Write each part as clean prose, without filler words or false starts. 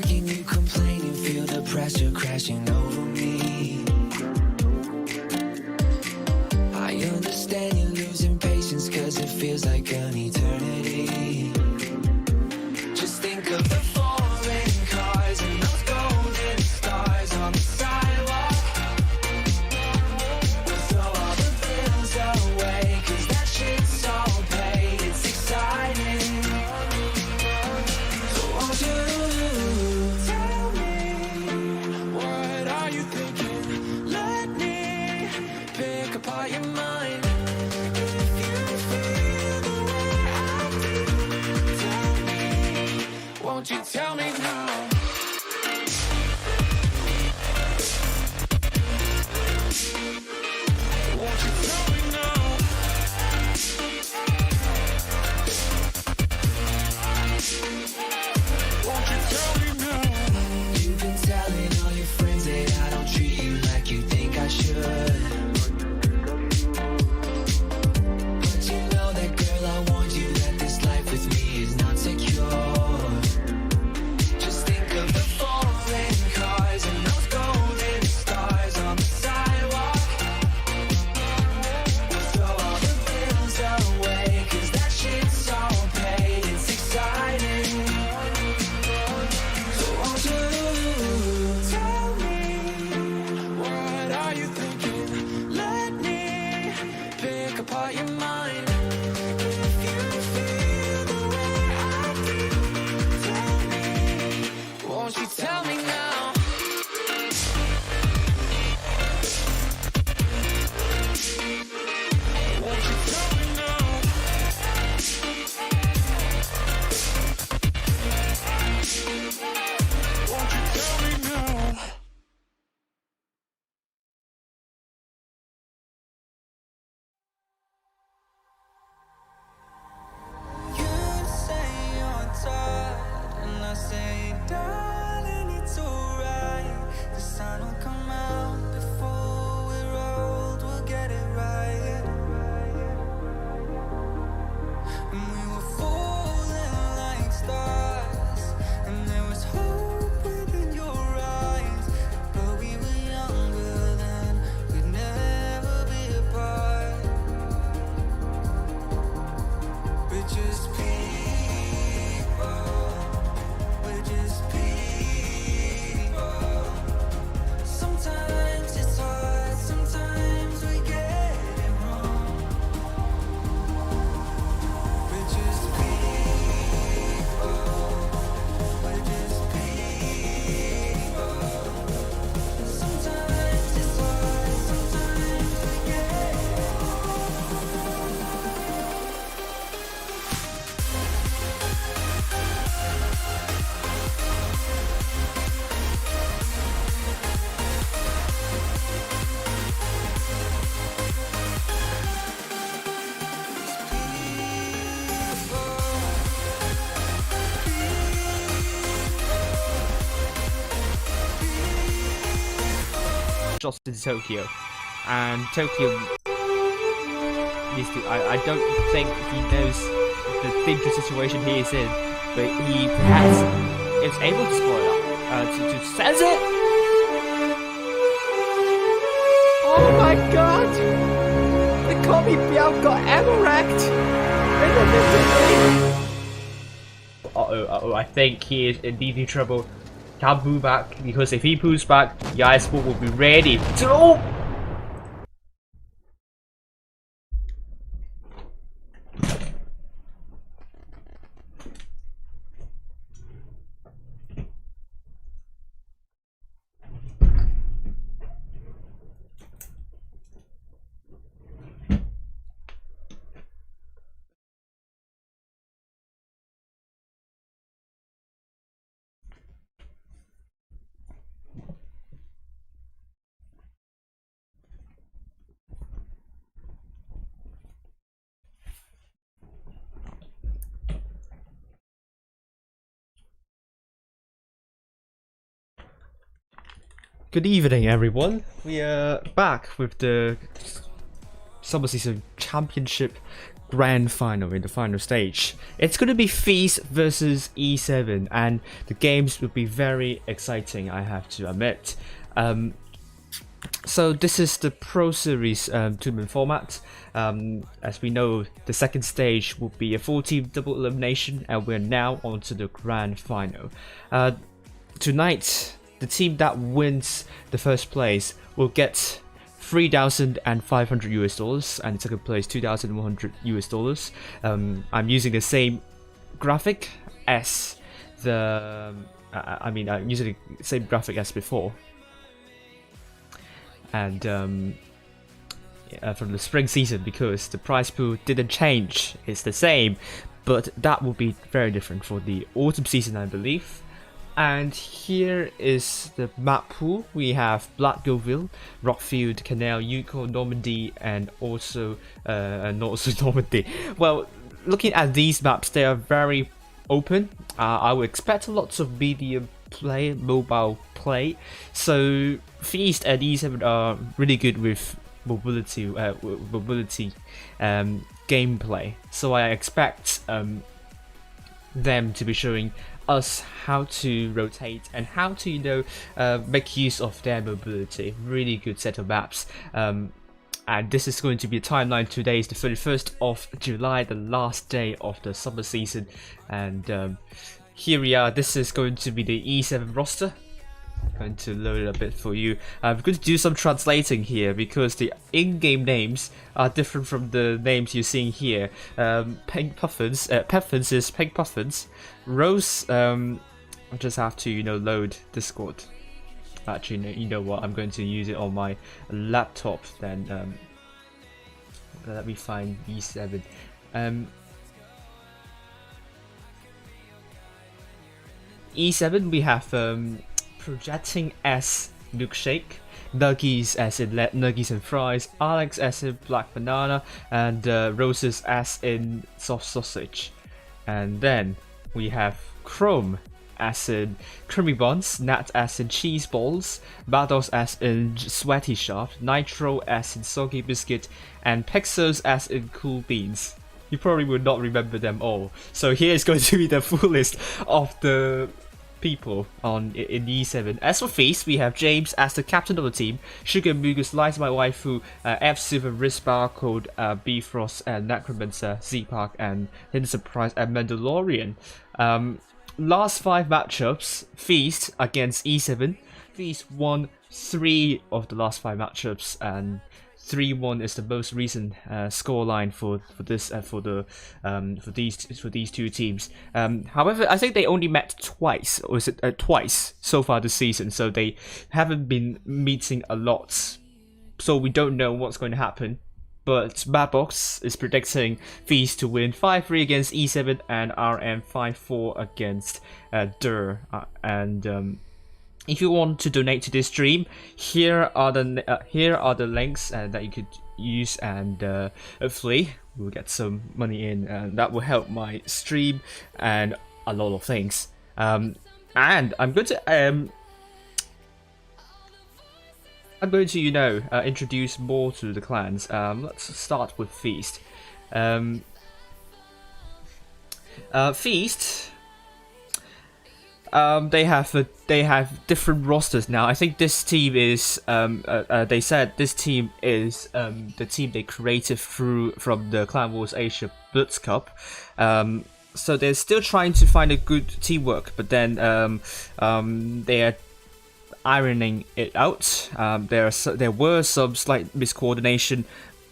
working, you complain and feel the pressure crashing over me. I understand you're losing patience, cause it feels like an eternity. Just think of the foreign cars and those golden stars on the sidewalk. We'll throw all the bills away, cause that shit's all paid. It's exciting. So won't you tell me, what are you thinking? Let me pick apart your mind. If you feel the way I do, tell me, won't you tell me now? Won't you tell me now? Won't you tell me now? You've been telling all your friends that I don't treat you like you think I should. But you know that, girl, I warned you that this life with me is not secure. Just think of the foreign cars and those golden stars on the sidewalk. We'll throw all the bills away, cause that shit's all paid. It's exciting. So won't you tell me, what are you thinking? Let me pick apart your mind. If you feel the way I do, tell me, won't you tell me now? Won't you tell me now? Won't you tell me now? You say you're tired, and I say, darling, it's alright. The sun will come out before we're old, we'll get it right. And we were falling like stars, and there was hope within your eyes. But we were younger then, we'd never be apart. We're just people, we're just people. Sometimes it's hard, sometimes we get it wrong. We're just people, we're just people. Sometimes it's hard, sometimes we get it just in Tokyo, and Tokyo needs to. I don't think he knows the dangerous situation he is in, but he perhaps is able to spoil it. To sense it. Oh my God! The Kobe Biao got ammo-wrecked in the victory. Uh-oh, I think he is indeed in trouble. Can't move back, because if he moves back, the ice ball will be ready to... Good evening, everyone. We are back with the Summer Season Championship grand final in the final stage. It's going to be Feast versus E7, and the games will be very exciting, I have to admit. So this is the Pro Series tournament format. As we know, the second stage will be a 4-team double elimination, and we're now on to the grand final. Tonight, the team that wins the first place will get $3,500 US, and the second place $2,100 US. I'm using the same graphic as I'm using the same graphic as before. And from the spring season, because the prize pool didn't change, it's the same, but that will be very different for the autumn season, I believe. And here is the map pool. We have Blackgoville, Rockfield, Canal, Yukon, Normandy, and also Normandy. Well, looking at these maps, they are very open. I would expect lots of medium play, mobile play. So Feast and E7 are really good with mobility gameplay. So I expect them to be showing us how to rotate and how to make use of their mobility. Really good set of maps. And this is going to be a timeline. Today is the 31st of July, the last day of the summer season, and here we are. This is going to be the E7 roster. I'm going to load it a bit for you. I'm going to do some translating here because the in-game names are different from the names you're seeing here. Pink Puffins, Puffins is Pink Puffins. Rose, I just have to load Discord. Actually, you know what? I'm going to use it on my laptop then. Let me find E7. E7, we have Projecting as Milkshake, Nuggies as in Nuggies and Fries, Alex as in Black Banana, and Roses as in Soft Sausage. And then we have Chrome as in Creamy Buns, Nat as in Cheese Balls, Battles as in Sweaty Shaft, Nitro as in Soggy Biscuit, and Pixels as in Cool Beans. You probably would not remember them all. So here is going to be the full list of the people in E7. As for Feast, we have James as the captain of the team, Sugar Mugus, Lies My Waifu, F Silver, Risk Barcode, Bifrost, and Necromancer, Z-Park, and Hidden Surprise, and Mandalorian. Last 5 matchups, Feast against E7. Feast won 3 of the last 5 matchups, and 3-1 is the most recent scoreline for these two teams. However, I think they only met twice, or is it twice so far this season? So they haven't been meeting a lot. So we don't know what's going to happen. But Madbox is predicting Feast to win 5-3 against E7 and RM 5-4 against Dur. If you want to donate to this stream, here are the links that you could use, and hopefully we'll get some money in, and that will help my stream and a lot of things. And I'm going to introduce more to the clans. Let's start with Feast. Feast. They have different rosters now. I think this team is they said this team is the team they created from the Clan Wars Asia Blitz Cup. So they're still trying to find a good teamwork, but then they are ironing it out. There were some slight miscoordination,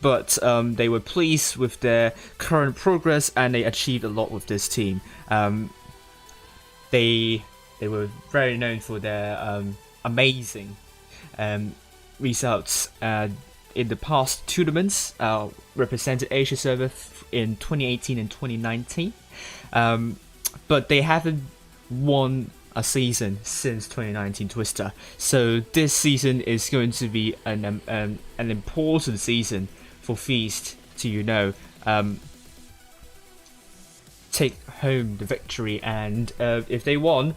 but they were pleased with their current progress, and they achieved a lot with this team. They were very known for their amazing results in the past tournaments, represented Asia server in 2018 and 2019, but they haven't won a season since 2019 Twister. So this season is going to be an important season for Feast to take home the victory, and if they won,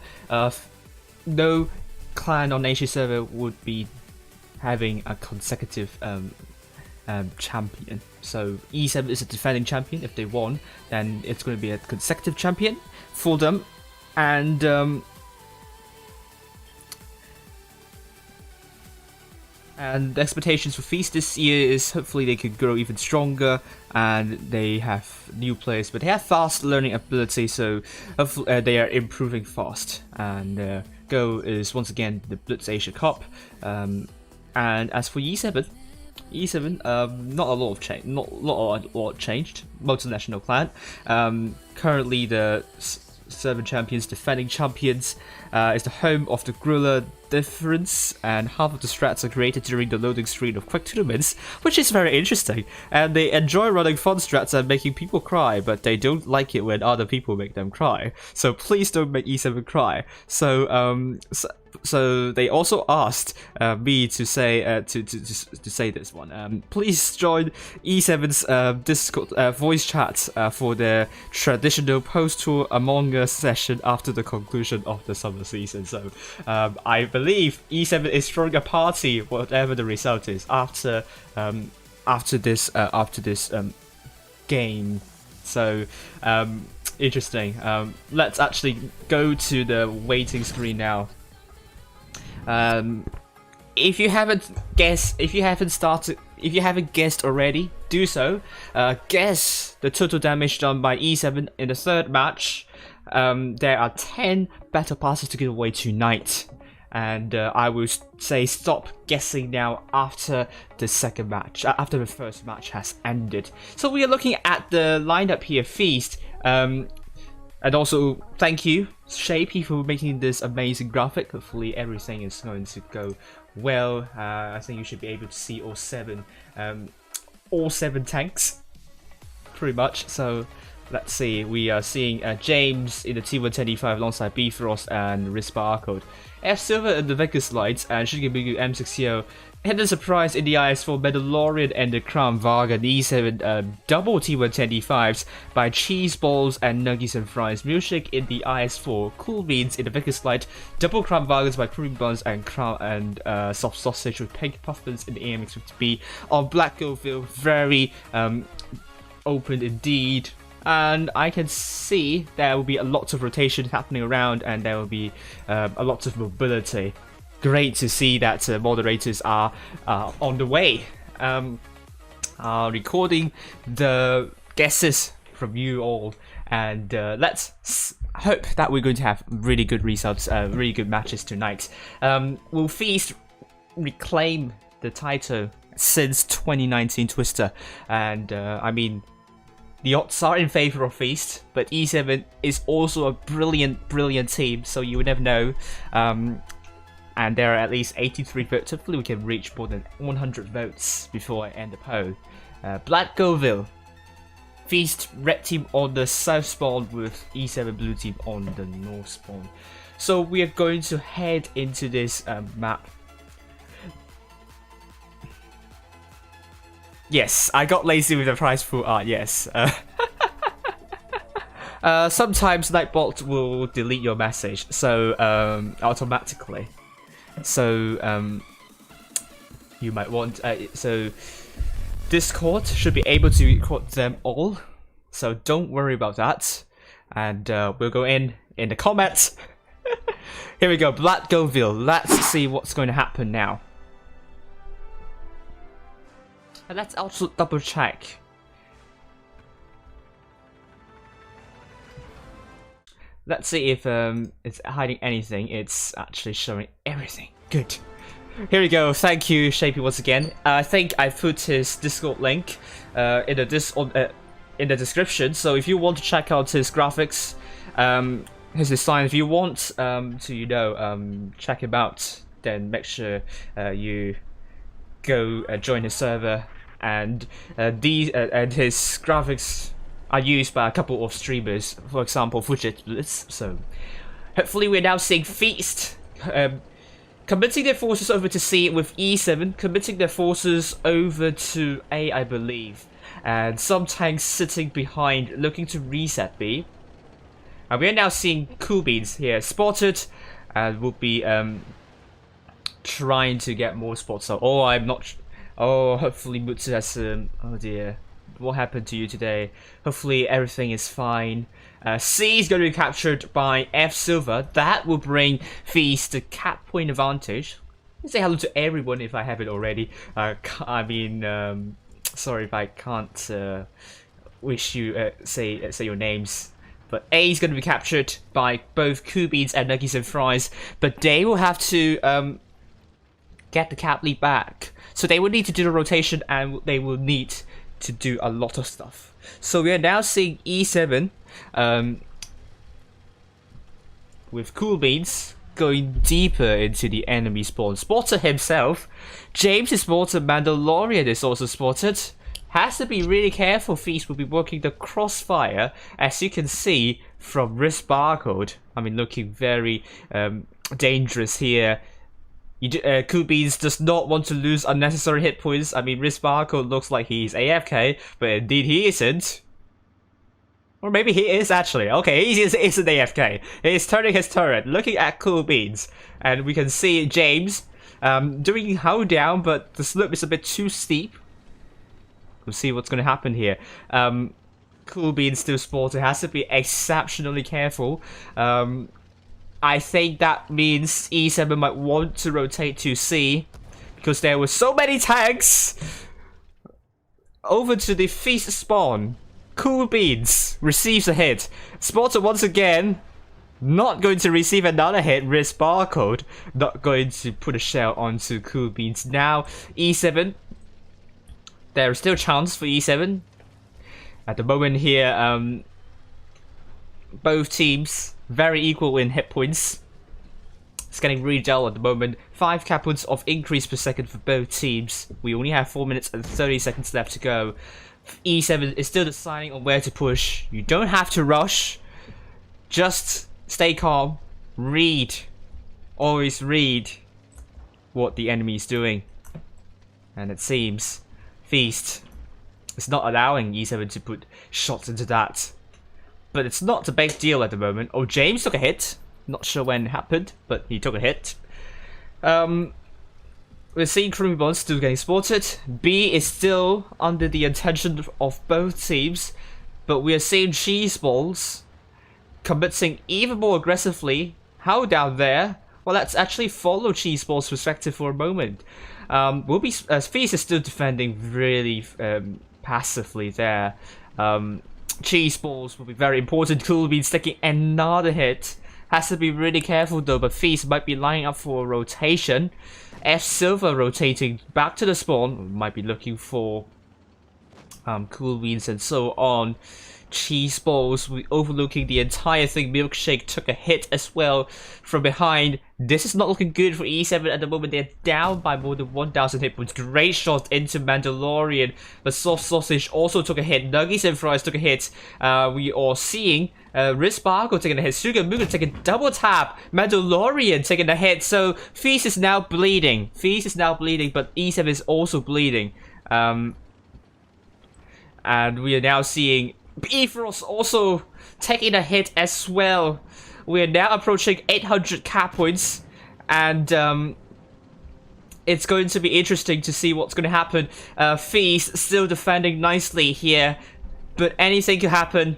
no clan on Asia server would be having a consecutive champion. So E7 is a defending champion. If they won, then it's going to be a consecutive champion for them. And the expectations for Feast this year is hopefully they could grow even stronger, and they have new players, but they have fast learning ability, so hopefully they are improving fast. And goal is once again the Blitz Asia Cup. And as for E7, not a lot of change, not a lot changed. Multinational clan. Currently the Serbian champions, defending champions, is the home of the Guerrilla Difference, and half of the strats are created during the loading screen of quick tournaments, which is very interesting. And they enjoy running fun strats and making people cry, but they don't like it when other people make them cry. So please don't make E7 cry. So they also asked me to say to say this one. Please join E7's Discord voice chat for the traditional post-tour Among Us session after the conclusion of the summer season. So I believe E7 is throwing a party, whatever the result is, after this game. So interesting. Let's actually go to the waiting screen now. If you haven't guessed already, do so. Guess the total damage done by E7 in the third match. There are 10 battle passes to give away tonight, and I will say stop guessing now after the second match, after the first match has ended. So we are looking at the lineup here. Feast. And also, thank you, Shapey, for making this amazing graphic. Hopefully everything is going to go well. I think you should be able to see all seven tanks, pretty much. So let's see, we are seeing James in the T110E5 alongside Bifrost and Rispa Arcode. F Silver in the Vegas Lights and Shigebigu M60. Hidden Surprise in the IS4 Mandalorian and the Crown Varga E7 double T110E5s by Cheese Balls and Nuggies and Fries. Milkshake in the IS4 Cool Beans in the Vegas Light double Crown Vargas by Cream Buns and Crown and Soft Sausage with Pink Puffins in the AMX50B. On Black Goville, very open indeed. And I can see there will be a lot of rotation happening around, and there will be a lot of mobility. Great to see that moderators are on the way, recording the guesses from you all, and let's hope that we're going to have really good results, really good matches tonight. Will Feast reclaim the title since 2019 Twister? And I mean, the odds are in favor of Feast, but E7 is also a brilliant team, so you would never know. And there are at least 83 votes. Hopefully we can reach more than 100 votes before I end the poll. Black Goville. Feast red team on the south spawn with E7 blue team on the north spawn. So we are going to head into this map. Yes, I got lazy with the prize pool art, yes. Sometimes Nightbot will delete your message, so automatically. So you might want so Discord should be able to record them all, so don't worry about that. And we'll go in the comments. Here we go, Black Goville. Let's see what's going to happen now. And let's also double check. Let's see if it's hiding anything. It's actually showing everything. Good. Here we go. Thank you, Shapey, once again. I think I put his Discord link in the description. So if you want to check out his graphics, his design, if you want to check him out, then make sure you go join his server. And and his graphics are used by a couple of streamers, for example, Fujit Blitz. So hopefully we're now seeing Feast committing their forces over to C with E7, committing their forces over to A, I believe, and some tanks sitting behind looking to reset B. And we're now seeing Cool Beans here spotted, and we'll be trying to get more spots. So, Oh, hopefully Mutsu has oh dear. What happened to you today? Hopefully everything is fine. C is going to be captured by F Silver. That will bring Feast the cap point advantage. Say hello to everyone if I haven't already. I mean, sorry if I can't wish you say your names. But A is going to be captured by both Cool Beans and Nuggies and Fries. But they will have to get the cap lead back. So they will need to do the rotation and they will need to do a lot of stuff. So we are now seeing E7 with Cool Beans going deeper into the enemy spawn. Spotter himself. James is spotted. Mandalorian is also spotted. Has to be really careful. Feast will be working the crossfire, as you can see from wrist barcode. I mean, looking very dangerous here. Cool Beans does not want to lose unnecessary hit points. I mean, wrist barcode looks like he's AFK, but indeed he isn't. Or maybe he is actually. Okay, he isn't AFK. He's turning his turret, looking at Cool Beans. And we can see James doing hold down, but the slope is a bit too steep. We'll see what's going to happen here. Cool Beans still spotted. Has to be exceptionally careful. I think that means E7 might want to rotate to C, because there were so many tanks over to the Feast spawn. Cool Beans receives a hit. Spotter once again not going to receive another hit. Wrist barcode not going to put a shell onto Cool Beans. Now E7, there is still a chance for E7 at the moment here. Both teams very equal in hit points. It's getting really dull at the moment. 5 cap points of increase per second for both teams. We only have 4 minutes and 30 seconds left to go. E7 is still deciding on where to push. You don't have to rush. Just stay calm. Read. Always read what the enemy is doing. And it seems Feast is not allowing E7 to put shots into that. But it's not a big deal at the moment. Oh, James took a hit. Not sure when it happened, but he took a hit. We're seeing Creamy Bonds still getting spotted. B is still under the attention of both teams. But we are seeing Cheese Balls committing even more aggressively. How down there? Well, let's actually follow Cheese Balls' perspective for a moment. Feast is still defending really passively there. Cheese Balls will be very important. Cool Beans taking another hit. Has to be really careful though, but Feast might be lining up for a rotation. F Silver rotating back to the spawn. Might be looking for Cool Beans and so on. Cheese Balls will be overlooking the entire thing. Milkshake took a hit as well from behind. This is not looking good for E7 at the moment. They're down by more than 1,000 hit points. Great shot into Mandalorian, but Soft Sausage also took a hit. Nuggies and Fries took a hit. We are seeing Wrist Bargo taking a hit. Sugar Muga taking double tap. Mandalorian taking a hit. So Feast is now bleeding. Feast is now bleeding, but E7 is also bleeding. And we are now seeing Bifrost also taking a hit as well. We are now approaching 800 cap points, and it's going to be interesting to see what's going to happen. Feast still defending nicely here, but anything could happen.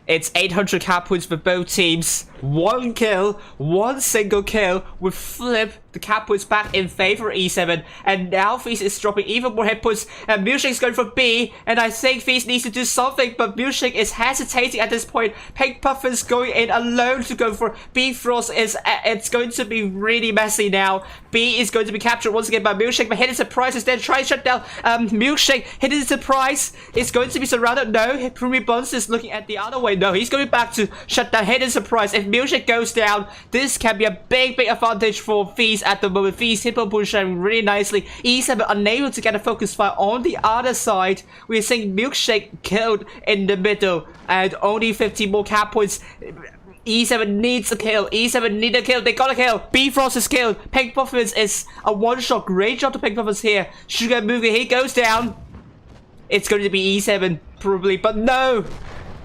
It's 800 cap points for both teams. One kill, one single kill would flip the cap points back in favor of E7. And now Feast is dropping even more hit points. And Milkshake's going for B. And I think Feast needs to do something. But Milkshake is hesitating at this point. Pink Puffin's going in alone to go for B. Frost. It's going to be really messy now. B is going to be captured once again by Milkshake. But Hidden Surprise is then trying to shut down Milkshake. Hidden Surprise is going to be surrounded. No, Creamy Buns is looking at the other way. No, he's going back to shut down Hidden Surprise. If Milkshake goes down, this can be a big advantage for Feast at the moment. Feast hippo pushing really nicely. E7 unable to get a focus fire on the other side. We're seeing Milkshake killed in the middle and only 50 more cap points. E7 needs a kill. E7 need a kill. They got a kill. Bifrost is killed. Pink Puffins is a one-shot. Great shot to Pink Puffins here. Sugar moving. He goes down. It's going to be E7 probably, but no.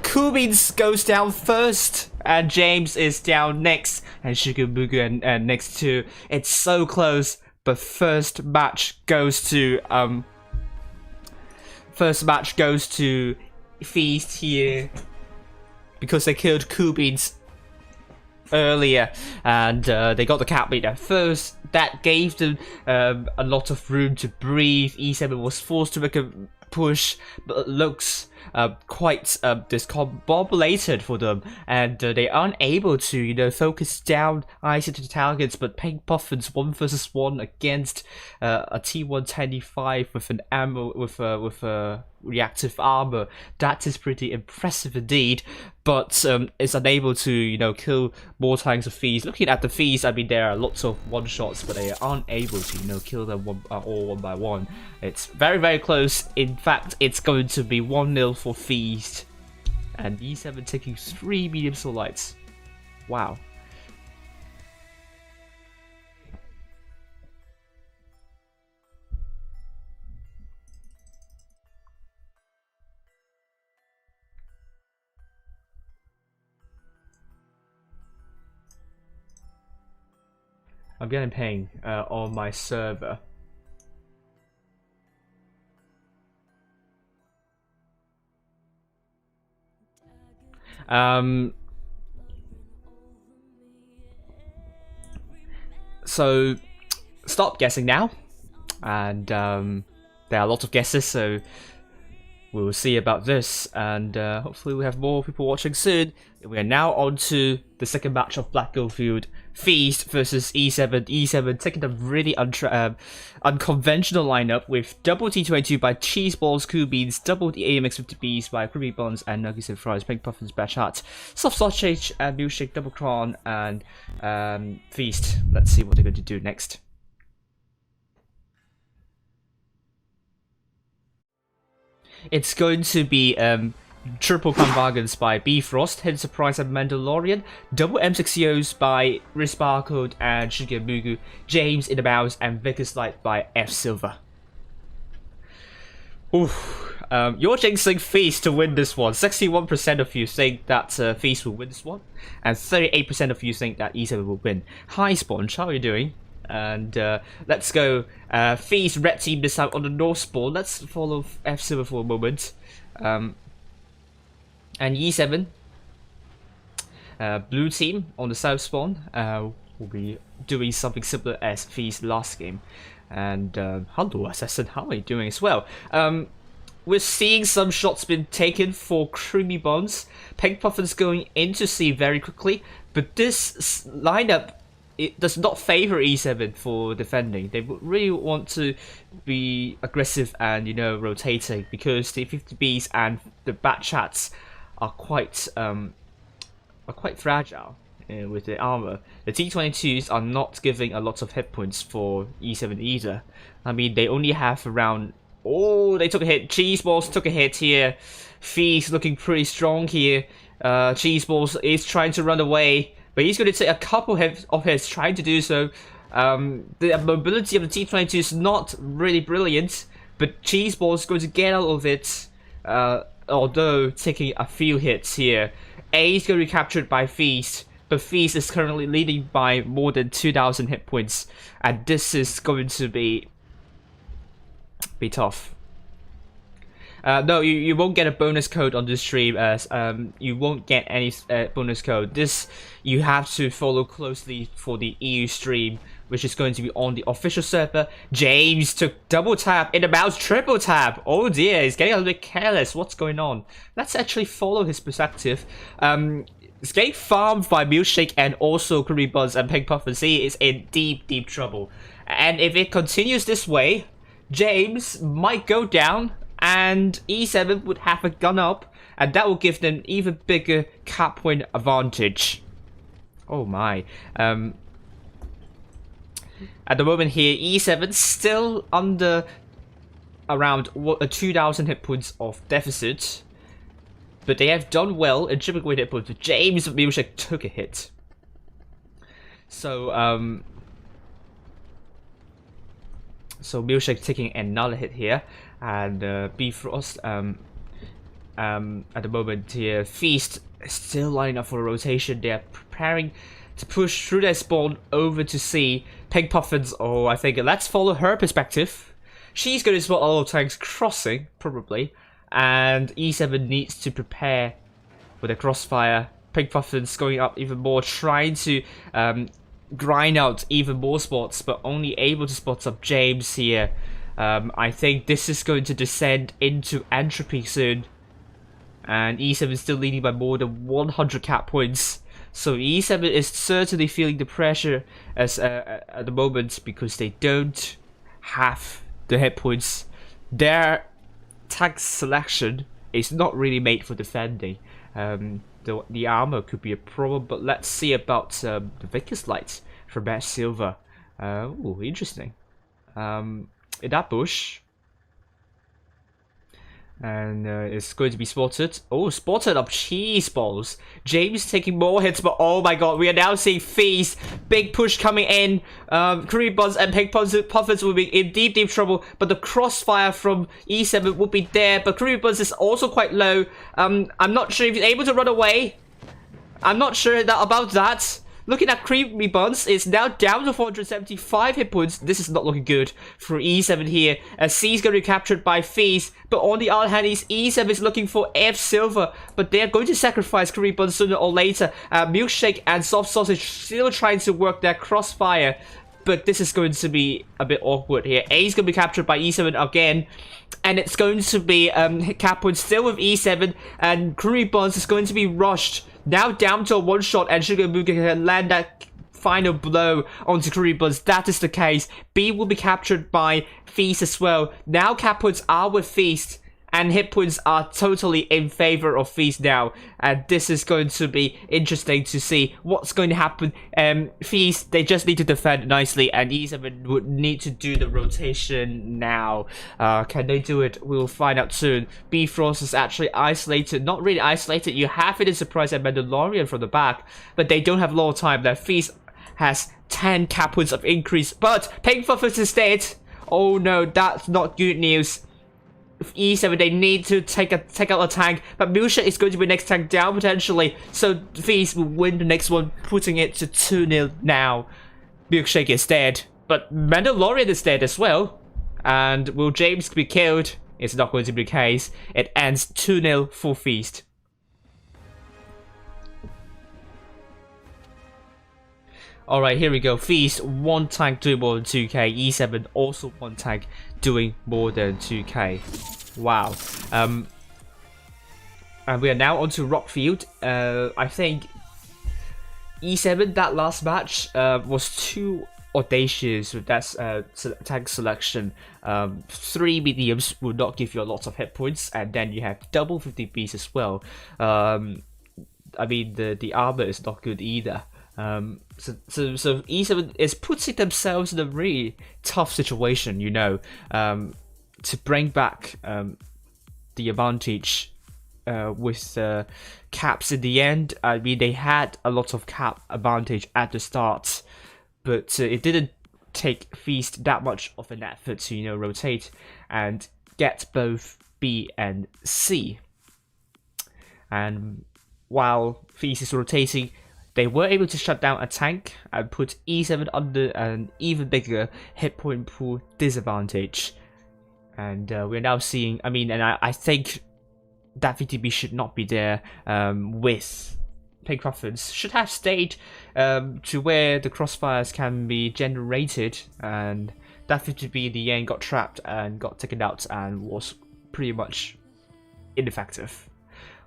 Cool Beans goes down first, and James is down next, and Sugar Booga and next to. It's so close, but first match goes to Feast here because they killed Kubins earlier, and they got the cap lead at first. That gave them a lot of room to breathe. E7 was forced to make a push, but it looks quite discombobulated for them, and they aren't able to focus down isolated targets. But Pink Puffins 1v1 against a T125 with an ammo with a reactive armor, that is pretty impressive indeed, but is unable to kill more tanks of Feast. Looking at the Feast, I mean, there are lots of one shots, but they aren't able to kill them all one by one. It's very, very close. In fact, it's going to be 1-0 for Feast, and E7 taking 3 medium soul lights. Wow. I'm getting ping on my server. So stop guessing now, and there are a lot of guesses, so we'll see about this, and hopefully we have more people watching soon. We are now on to the second match of Black Goldfield. Feast versus E7. E7 taking a really unconventional lineup with double T22 by Cheeseballs, Kubins, double the AMX 50Bs by Creamy Buns and Nuggets and Fries, Pink Puffins, Batch Hats, Soft Sausage and Milkshake, Double Cron, and Feast. Let's see what they're going to do next. It's going to be Triple Convergence by Bifrost, Hidden Surprise and Mandalorian, double M60Os by Risparcode and Shigemugu, James in the Mouse, and Vickers Light by F Silver. Oof. You're jinxing Feast to win this one. 61% of you think that Feast will win this one, and 38% of you think that E7 will win. Hi Sponge, how are you doing? And let's go. Feast red team this time on the north spawn. Let's follow F Silver for a moment. And E7, blue team on the south spawn, will be doing something similar as Feast last game. And hello Assassin, how are you doing as well? We're seeing some shots been taken for Creamy Buns. Pink Puffins going into C very quickly, but this lineup, it does not favor E7 for defending. They really want to be aggressive and rotating, because the 50Bs and the Bat Chats are quite fragile with the armor. The T22s are not giving a lot of hit points for E7 either. I mean, they only have around. Oh, they took a hit. Cheeseballs took a hit here. Feast looking pretty strong here. Cheeseballs is trying to run away, but he's going to take a couple of hits trying to do so. The mobility of the T22 is not really brilliant, but Cheeseball is going to get out of it, although taking a few hits here. A is going to be captured by Feast, but Feast is currently leading by more than 2,000 hit points, and this is going to be tough. No, you won't get a bonus code on this stream, as you won't get any bonus code. This you have to follow closely for the EU stream, which is going to be on the official server. James took double tap in the mouse, triple tap. Oh dear, he's getting a little bit careless. What's going on? Let's actually follow his perspective. It's getting farmed by Milkshake and also Creamy Buzz and Pink Puffins. He is in deep trouble. And if it continues this way, James might go down, and E7 would have a gun up, and that will give them even bigger cap point advantage. Oh my. At the moment here, E7 still under around 2,000 hit points of deficit, but they have done well in chipping away hit points. James Milkshake took a hit. So Milkshake taking another hit here, and Bifrost at the moment here. Feast is still lining up for a rotation. They are preparing to push through their spawn over to C. Pink Puffins, oh, I think let's follow her perspective. She's going to spot a lot of tanks crossing, probably. And E7 needs to prepare with a crossfire. Pink Puffins going up even more, trying to grind out even more spots, but only able to spot up James here. I think this is going to descend into entropy soon. And E7 is still leading by more than 100 cap points. So E7 is certainly feeling the pressure as at the moment, because they don't have the hit points. Their tank selection is not really made for defending. The armor could be a problem, but let's see about the Vickers Light from Matt Silver. Oh, interesting. In that bush. And it's going to be spotted. Oh, spotted up cheese balls. James taking more hits, but oh my god, we are now seeing Feast. Big push coming in. Creepy Buzz and Pink Puffins will be in deep trouble, but the crossfire from E7 will be there. But Creepy Buzz is also quite low. I'm not sure if he's able to run away. I'm not sure about that. Looking at Creepy Buns, it's now down to 475 hit points. This is not looking good for E7 here. As C is going to be captured by Feast, but on the other hand, E7 is looking for F Silver, but they are going to sacrifice Creepy Buns sooner or later. Milkshake and Soft Sausage still trying to work their crossfire, but this is going to be a bit awkward here. A is going to be captured by E7 again, and it's going to be cap points still with E7, and Creepy Buns is going to be rushed. Now down to a one-shot, and Sugar Moon can land that final blow onto Creepy Buns. That is the case. B will be captured by Feast as well. Now cap points are with Feast, and hit points are totally in favor of Feast now. And this is going to be interesting to see what's going to happen. Feast, they just need to defend nicely, and E7 would need to do the rotation now. Can they do it? We'll find out soon. Bifrost is actually isolated. Not really isolated. You have it in surprise and Mandalorian from the back, but they don't have a lot of time. That Feast has 10 cap points of increase, but Pink Fuffers is dead. Oh no, that's not good news. E7, they need to take out a tank, but Milkshake is going to be next tank down potentially, so Feast will win the next one, putting it to 2-0 now. Milkshake is dead, but Mandalorian is dead as well, and will James be killed? It's not going to be the case. It ends 2-0 for Feast. Alright, here we go. Feast, 1 tank doing more than 2k. E7, also 1 tank doing more than 2k. Wow. And we are now onto Rockfield. I think E7, that last match, was too audacious with that tank selection. 3 mediums will not give you a lot of hit points, and then you have double 50Bs as well. I mean, the armor is not good either. So E7 is putting themselves in a really tough situation, you know, to bring back the advantage with caps in the end. I mean, they had a lot of cap advantage at the start, but it didn't take Feast that much of an effort to, you know, rotate and get both B and C. And while Feast is rotating, they were able to shut down a tank and put E7 under an even bigger hit point pool disadvantage. And we're now seeing, I mean, and I think that VTB should not be there with Pink Puffins. Should have stayed to where the crossfires can be generated, and that VTB in the end got trapped and got taken out and was pretty much ineffective.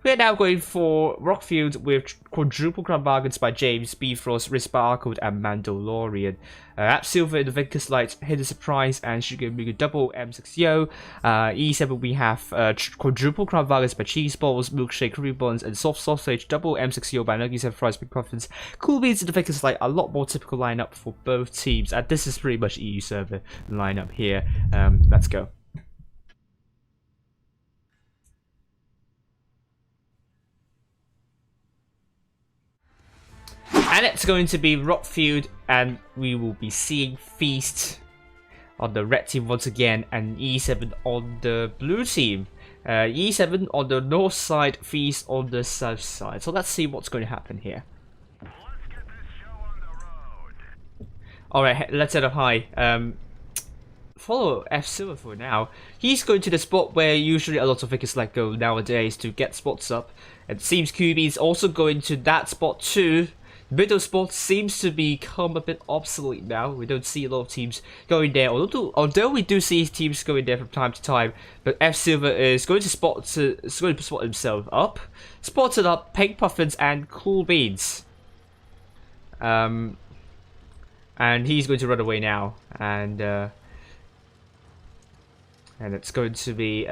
We are now going for Rockfield with quadruple crown bargains by James, Bifrost, Risparkled, and Mandalorian. At Silver in the Vickers Light, Hidden Surprise, and Sugar double M60. E7 we have quadruple crown bargains by Cheese Balls, Milkshake, Reborns, and Soft Sausage, double M60 by Nuggies and Fries, Big Puffins. Cool Beans in the Vickers Light, a lot more typical lineup for both teams, and this is pretty much EU server lineup here. Let's go. And it's going to be Rockfield, and we will be seeing Feast on the red team once again, and E7 on the blue team. E7 on the north side, Feast on the south side. So let's see what's going to happen here. Alright, let's set up high. Follow F Silver for now. He's going to the spot where usually a lot of figures like go nowadays to get spots up. It seems QB is also going to that spot too. Middle spot seems to become a bit obsolete now. We don't see a lot of teams going there, although we do see teams going there from time to time. But F Silver is going to spot himself up, spotted up Pink Puffins and Cool Beans. And he's going to run away now, and it's going to be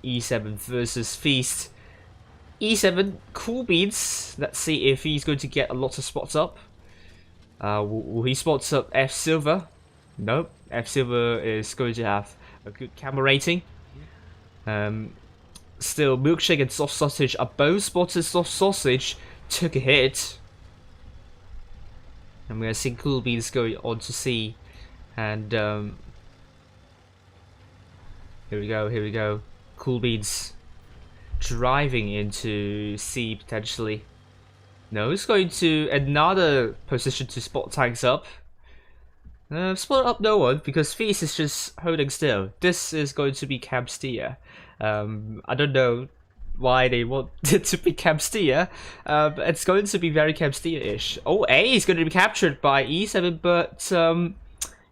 E7 versus Feast. E7, Cool Beans. Let's see if he's going to get a lot of spots up. Will he spots up F Silver? Nope. F Silver is going to have a good camera rating. Still, Milkshake and Soft Sausage are both spotted. Soft Sausage took a hit. And we're seeing Cool Beans going on to C. And here we go. Cool Beans driving into C potentially. No, it's going to another position to spot tanks up. Spot up no one because Feast is just holding still. This is going to be Camp Steer. I don't know why they want it to be Camp Steer, but it's going to be very Camp Steer-ish. Oh, A is going to be captured by E7, but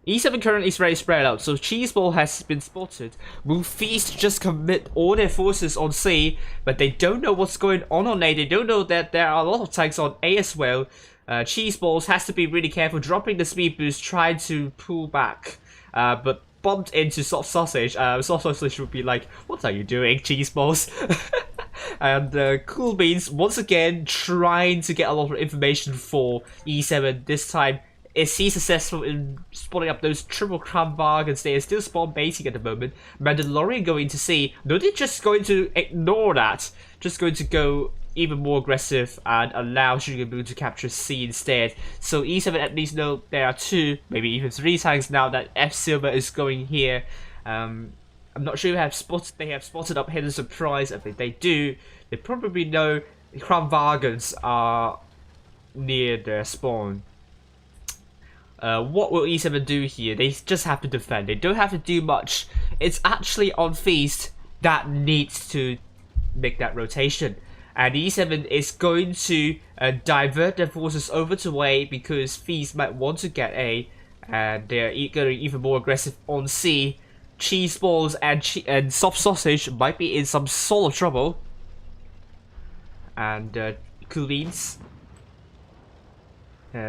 E7 currently is very spread out, so Cheeseball has been spotted. Will Feast just commit all their forces on C, but they don't know what's going on A. They don't know that there are a lot of tanks on A as well. Cheeseballs has to be really careful, dropping the speed boost, trying to pull back, but bumped into Soft Sausage. Soft Sausage would be like, what are you doing, Cheeseballs? And Cool Beans, once again, trying to get a lot of information for E7 this time. Is he successful in spotting up those triple crown bargains? They are still spawn baiting at the moment. Mandalorian going to see. No, they're just going to ignore that. Just going to go even more aggressive and allow Sugar Moon to capture C instead. So E7 at least know there are 2, maybe even 3 tanks now that F Silver is going here. I'm not sure if they have spotted up Hidden Surprise. If they do, they probably know the crown bargains are near their spawn. What will E7 do here? They just have to defend. They don't have to do much. It's actually on Feast that needs to make that rotation. And E7 is going to divert their forces over to A because Feast might want to get A. And they're going even more aggressive on C. Cheeseballs and Soft Sausage might be in some sort of trouble. And Cool Beans.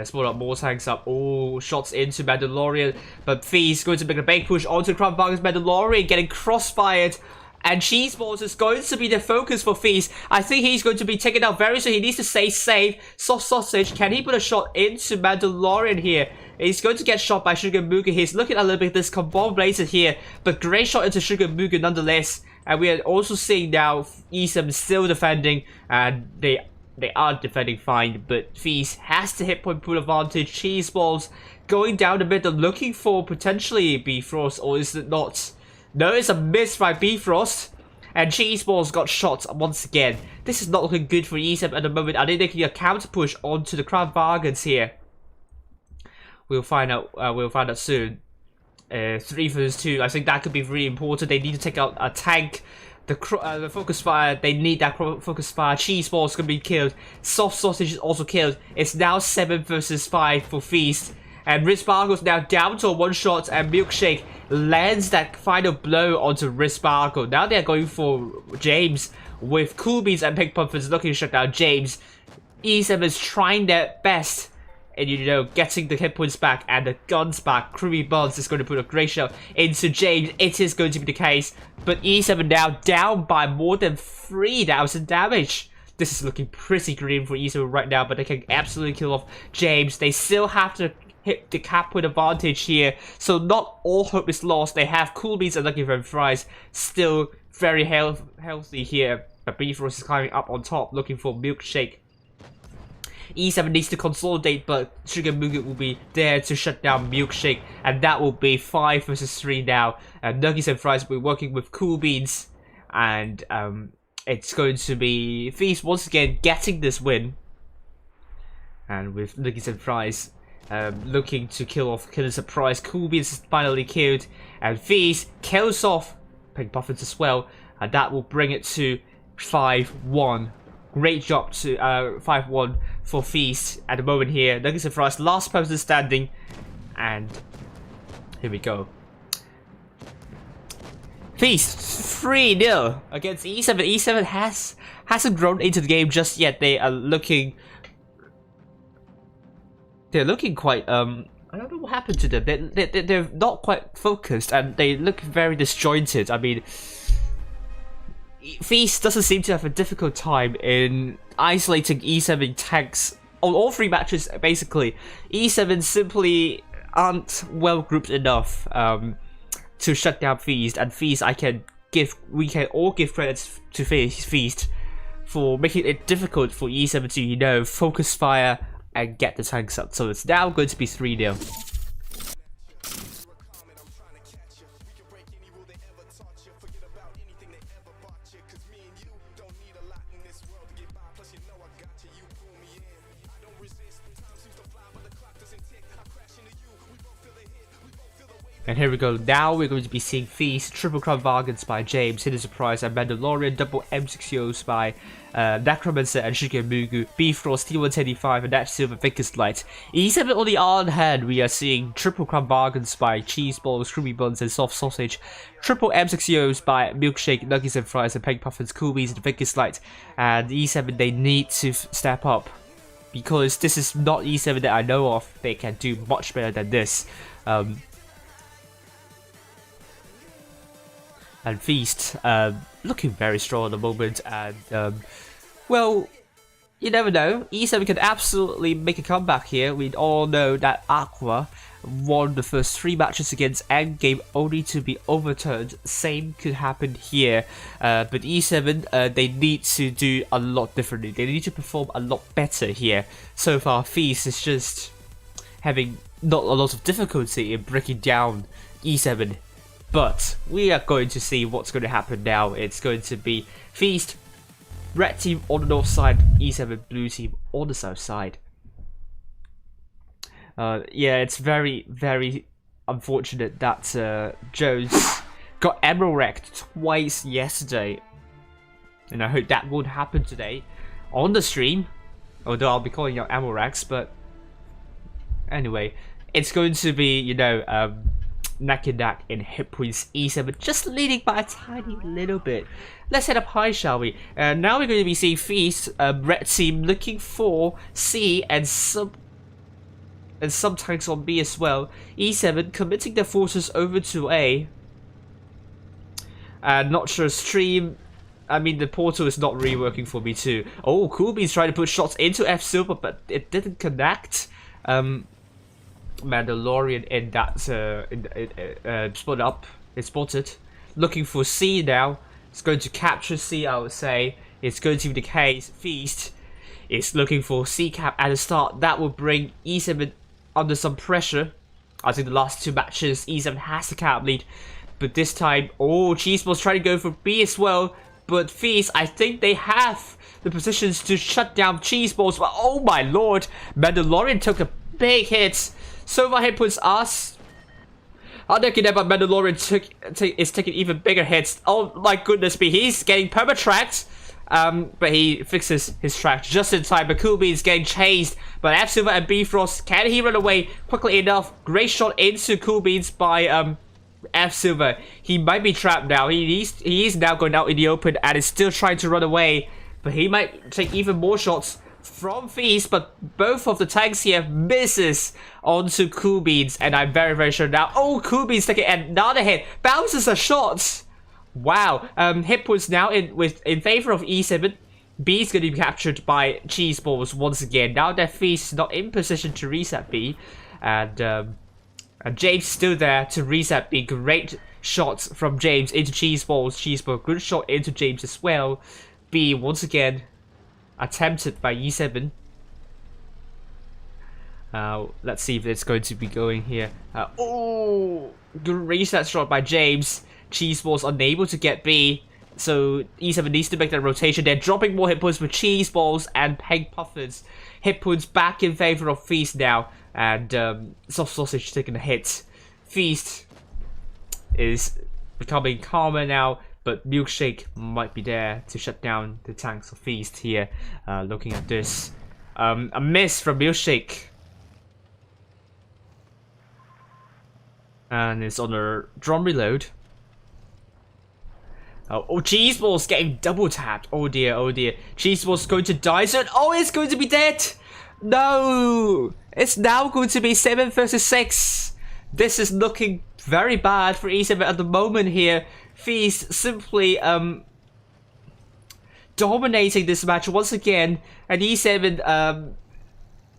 Spot up more tanks up. Oh, shots into Mandalorian. But Feast going to make a big push onto Crown Bargain's Mandalorian, getting crossfired. And Cheeseballs is going to be the focus for Feast. I think he's going to be taken out very soon. He needs to stay safe. Soft Sausage, can he put a shot into Mandalorian here? He's going to get shot by Sugar Mooga. He's looking a little bit this combo blazer here. But great shot into Sugar Mooga nonetheless. And we are also seeing now E7 still defending. And they are defending fine, but Feast has to hit point pool advantage. Cheeseballs going down the middle, looking for potentially Bifrost, or is it not? No, it's a miss by Bifrost, and Cheeseballs got shot once again. This is not looking good for E7 at the moment. Are they making a counter push onto the Crown Bargains here? We'll find out. We'll find out soon. 3 versus 2. I think that could be really important. They need to take out a tank. The focus fire, they need that focus fire. Cheeseball is going to be killed. Soft Sausage is also killed. It's now 7 versus 5 for Feast. And Rispargo's now down to a 1-shot, and Milkshake lands that final blow onto Rispargo. Now they're going for James with Cool Beans and Pink Puffins looking to shut down James. E7 is trying their best. And you know, getting the hit points back and the guns back. Creamy Buns is going to put a great shot into James. It is going to be the case. But E7 now down by more than 3,000 damage. This is looking pretty green for E7 right now. But they can absolutely kill off James. They still have to hit the cap point advantage here. So not all hope is lost. They have Cool Beans and Lucky French Fries still very healthy here. But Bifrost is climbing up on top looking for Milkshake. E7 needs to consolidate, but Sugar Mooga will be there to shut down Milkshake, and that will be 5 versus 3 now. Nuggies and Fries will be working with Cool Beans, and it's going to be Feast once again getting this win. And with Nuggies and Fries looking to kill off Killer Surprise. Cool Beans is finally killed, and Feast kills off Pink Puffins as well, and that will bring it to 5-1. Great job to 5-1 for Feast at the moment here. Looking Surprise, last person standing, and here we go. Feast 3-0 against E7. E7 hasn't grown into the game just yet. They are looking. They're looking quite. I don't know what happened to them. They're not quite focused, and they look very disjointed. I mean, Feast doesn't seem to have a difficult time in isolating E7 tanks on all 3 matches. Basically, E7 simply aren't well grouped enough. To shut down Feast, and Feast we can all give credits to Feast for making it difficult for E7 to, you know, focus fire and get the tanks up. So it's now going to be 3-0. And here we go. Now we're going to be seeing Feast, Triple Crown Vargans by James, Hidden Surprise and Mandalorian, double M6Os by Necromancer and Shigemugu, Bifrost, T185 and Dash Silver Vicus Light. E7 on the other hand, we are seeing Triple Crown Bargains by Cheese Balls, Creamy Buns and Soft Sausage, Triple M6Os by Milkshake, Nuggies and Fries and Pink Puffins, Cool Beans and Vicus Light. And E7, they need to step up, because this is not E7 that I know of. They can do much better than this. And Feast, looking very strong at the moment, and well, you never know. E7 can absolutely make a comeback here. We all know that Aqua won the first 3 matches against Endgame, only to be overturned. Same could happen here, but E7, they need to do a lot differently. They need to perform a lot better here. So far, Feast is just having not a lot of difficulty in breaking down E7. But we are going to see what's going to happen now. It's going to be Feast, Red Team on the north side, E7 Blue Team on the south side. Yeah, it's very, very unfortunate that Jones got Emerald wrecked twice yesterday. And I hope that won't happen today on the stream. Although I'll be calling out Emerald wrecks, but anyway, it's going to be, you know, neck and neck in hit points. E7 just leading by a tiny little bit. Let's head up high, shall we? Now we're going to be seeing Feast, Red Team looking for C and some tanks on B as well. E7 committing their forces over to A. Not sure stream. I mean, the portal is not really working for me too. Oh, Coolbee's trying to put shots into F Silver, but it didn't connect. Mandalorian in that spot up. It's spotted. Looking for C now. It's going to capture C, I would say. It's going to be the case. Feast is looking for C cap at the start. That will bring E7 under some pressure. I think the last 2 matches, E7 has the cap lead. But this time, oh, Cheeseball's trying to go for B as well. But Feast, I think they have the positions to shut down Cheeseballs. But oh my lord, Mandalorian took a big hit. So far, hit points us. I'm thinking about Mandalorian is taking even bigger hits. Oh my goodness me, he's getting perma-tracked. But he fixes his track just in time. But Coolbean is getting chased by F Silver and Bifrost. Can he run away quickly enough? Great shot into Coolbeans by F Silver. He might be trapped now. He is now going out in the open and is still trying to run away. But he might take even more shots from Feast, but both of the tanks here misses onto Coolbeans, and I'm very, very sure now. Oh, Coolbeans taking another hit. Bounces a shot. Wow. Hit points now in favor of E7. B is going to be captured by Cheeseballs once again. Now that Feast is not in position to reset B, and James still there to reset B. Great shots from James into Cheeseballs. Cheeseball, good shot into James as well. B once again attempted by E7. Let's see if it's going to be going here. Oh, good reset shot by James. Cheeseball's unable to get B, so E7 needs to make that rotation. They're dropping more hit points with Cheeseballs and Peg Puffers. Hit points back in favor of Feast now. and Soft Sausage taking a hit. Feast is becoming calmer now, but Milkshake might be there to shut down the tanks of Feast here. Looking at this, a miss from Milkshake, and it's on a drum reload. Oh, Cheese Ball's getting double tapped. Oh dear, oh dear. Cheese Ball's going to die soon. Oh, it's going to be dead. No, it's now going to be 7 versus 6. This is looking very bad for E7 at the moment here. Feast simply dominating this match once again, and E7